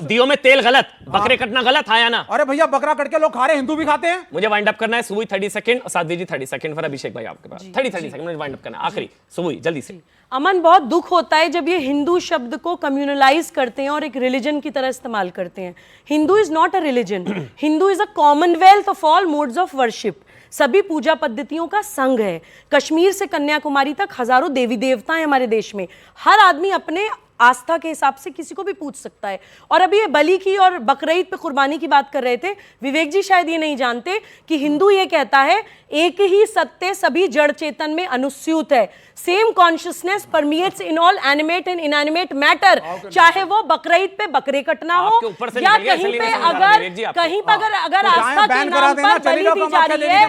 दियो में तेल गलत, बकरे कटना गलत आया ना? अरे भैया बकरा कट के लोग खा रहे, हिंदू भी खाते हैं। मुझे वाइंड अप करना है। सुबुई 30 सेकंड और साध्वी जी 30 सेकंड, फिर अभिषेक भाई आपके पास 30 सेकंड मुझे वाइंड अप करना है। आखिरी सुबुई जल्दी से। अमन, बहुत दुख होता है जब ये हिंदू शब्द को कम्युनलाइज करते हैं और एक रिलीजन की तरह इस्तेमाल करते हैं। Hindu is not a religion, Hindu is a Commonwealth of all modes of worship. सभी पूजा पद्धतियों का संघ है। कश्मीर से कन्याकुमारी तक हजारों देवी देवता हैं हमारे देश में। हर आदमी अपने आस्था के हिसाब से किसी को भी पूछ सकता है। और अभी ये बलि की और बकरीद पे कुर्बानी की बात कर रहे थे, विवेक जी शायद ये नहीं जानते कि हिंदू ये कहता है एक ही सत्य सभी जड़ चेतन में अनुस्यूत है। Same consciousness permeates in all animate and inanimate matter. चाहे वो बकरीद पे बकरे कटना हो या कहीं पे अगर आस्था के नाम पर बलि दी जा रही है।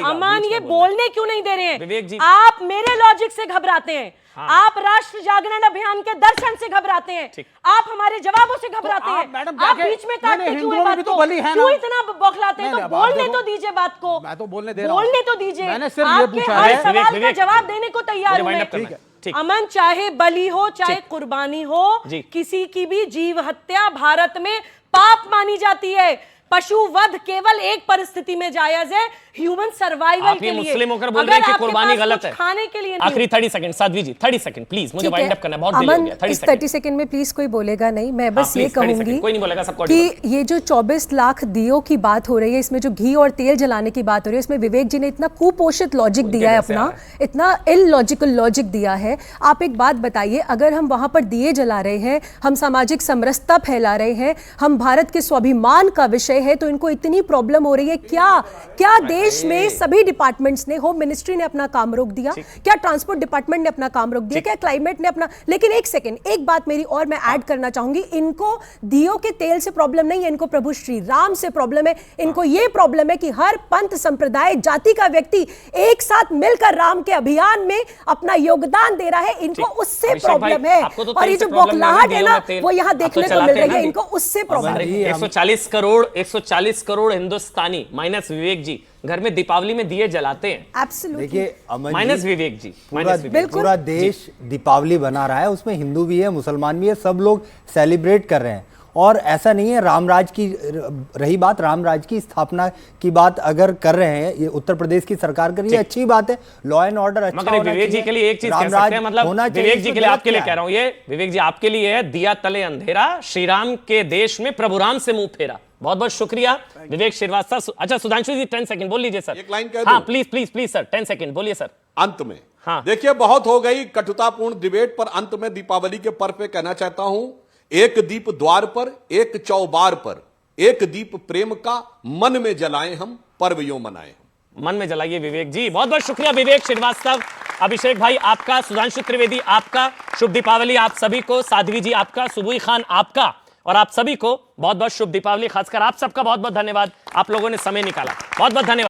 अमन, ये बोलने क्यों नहीं दे रहे हैं? आप मेरे लॉजिक से घबराते हैं। आप राष्ट्र जागरण अभियान के दर्शन से घबराते हैं। आप हमारे जवाबों से घबराते हैं। आप बीच में काटते क्यों हैं बात को? क्यों इतना बौखलाते हैं? तो बोलने तो दीजिए बात को। मैं तो बोलने दे रहा हूं। बोलने तो दीजिए। मैंने सिर्फ ये पूछा हर है। सवाल का जवाब देने को तैयार हूं मैं। अमन, चाहे बलि हो चाहे कुर्बानी हो, किसी की भी जीव हत्या भारत में पाप मानी जाती है। पशु वध केवल एक परिस्थिति में जायज है, ह्यूमन सर्वाइवल के लिए। मुस्लिम होकर बोल रहे हैं कि कुर्बानी गलत है। खाने के लिए आखिरी 30 second Sadhvi ji, 30 second please, मुझे वाइंड अप करना है, बहुत देर हो गया। 30 सेकंड में प्लीज कोई बोलेगा नहीं। मैं बस ये कहूंगी कोई नहीं बोलेगा, सबको कि ये जो 24 लाख दियों की बात हो रही है, इसमें जो घी और तेल जलाने की बात हो रही है, इसमें विवेक जी ने इतना कुपोषित लॉजिक दिया है, अपना इतना इलॉजिकल लॉजिक दिया है। आप एक बात बताइए, अगर हम वहां पर दिए जला रहे हैं, हम सामाजिक समरसता फैला रहे हैं, हम भारत के स्वाभिमान का विषय गए हैं तो इनको इतनी प्रॉब्लम हो रही है। क्या देश में सभी डिपार्टमेंट्स ने, होम मिनिस्ट्री ने अपना काम रोक दिया, क्या ट्रांसपोर्ट डिपार्टमेंट ने अपना काम रोक दिया, क्या क्लाइमेट ने अपना। लेकिन एक सेकेंड, एक बात मेरी और मैं ऐड करना चाहूंगी, इनको दियो के तेल से प्रॉब्लम नहीं है, इनको प्रभु श्री राम से प्रॉब्लम है। इनको यह प्रॉब्लम है कि हर पंथ, संप्रदाय, जाति का व्यक्ति एक साथ मिलकर राम के अभियान में अपना योगदान दे रहा है, इनको उससे प्रॉब्लम है। और ये जो बौखलाहट है ना, वो यहाँ देखने को मिल रही है, इनको उससे प्रॉब्लम है। 140 करोड़ हिंदुस्तानी माइनस विवेक जी घर में दीपावली में दिए जलाते हैं। एब्सोल्युटली। देखिए अमन माइनस जी, विवेक जी, पूरा देश दीपावली बना रहा है, उसमें हिंदू भी है, मुसलमान भी है, सब लोग सेलिब्रेट कर रहे हैं। और ऐसा नहीं है, रामराज की रही बात, रामराज की स्थापना की बात अगर कर रहे हैं, ये उत्तर प्रदेश की सरकार कर रही है, अच्छी बात है, लॉ एंड ऑर्डर अच्छा होना चाहिए। विवेक जी के लिए एक चीज कह सकते हैं, मतलब विवेक जी के लिए, आपके लिए कह रहा हूं, ये विवेक जी आपके लिए है, दिया तले अंधेरा, श्री राम के देश में प्रभु राम से मुंह फेरा। बहुत बहुत शुक्रिया विवेक श्रीवास्तव। अच्छा सुधांशु जी 10 सेकंड बोल लीजिए सर। एक लाइन कह हाँ दूं? प्लीज सर 10 सेकंड बोलिए सर अंत में। हाँ देखिए, बहुत हो गई कटुतापूर्ण डिबेट, पर अंत में दीपावली के पर्व पे कहना चाहता हूं, एक दीप द्वार पर, एक चौबार पर, एक दीप प्रेम का मन में जलाएं हम, पर्व यूं मनाएं हम। मन में जलाइए विवेक जी। बहुत बहुत शुक्रिया विवेक श्रीवास्तव, अभिषेक भाई आपका, सुधांशु त्रिवेदी आपका, शुभ दीपावली आप सभी को, साध्वी जी आपका, सुबुई खान आपका, और आप सभी को बहुत बहुत शुभ दीपावली। खासकर आप सबका बहुत बहुत धन्यवाद, आप लोगों ने समय निकाला, बहुत बहुत धन्यवाद।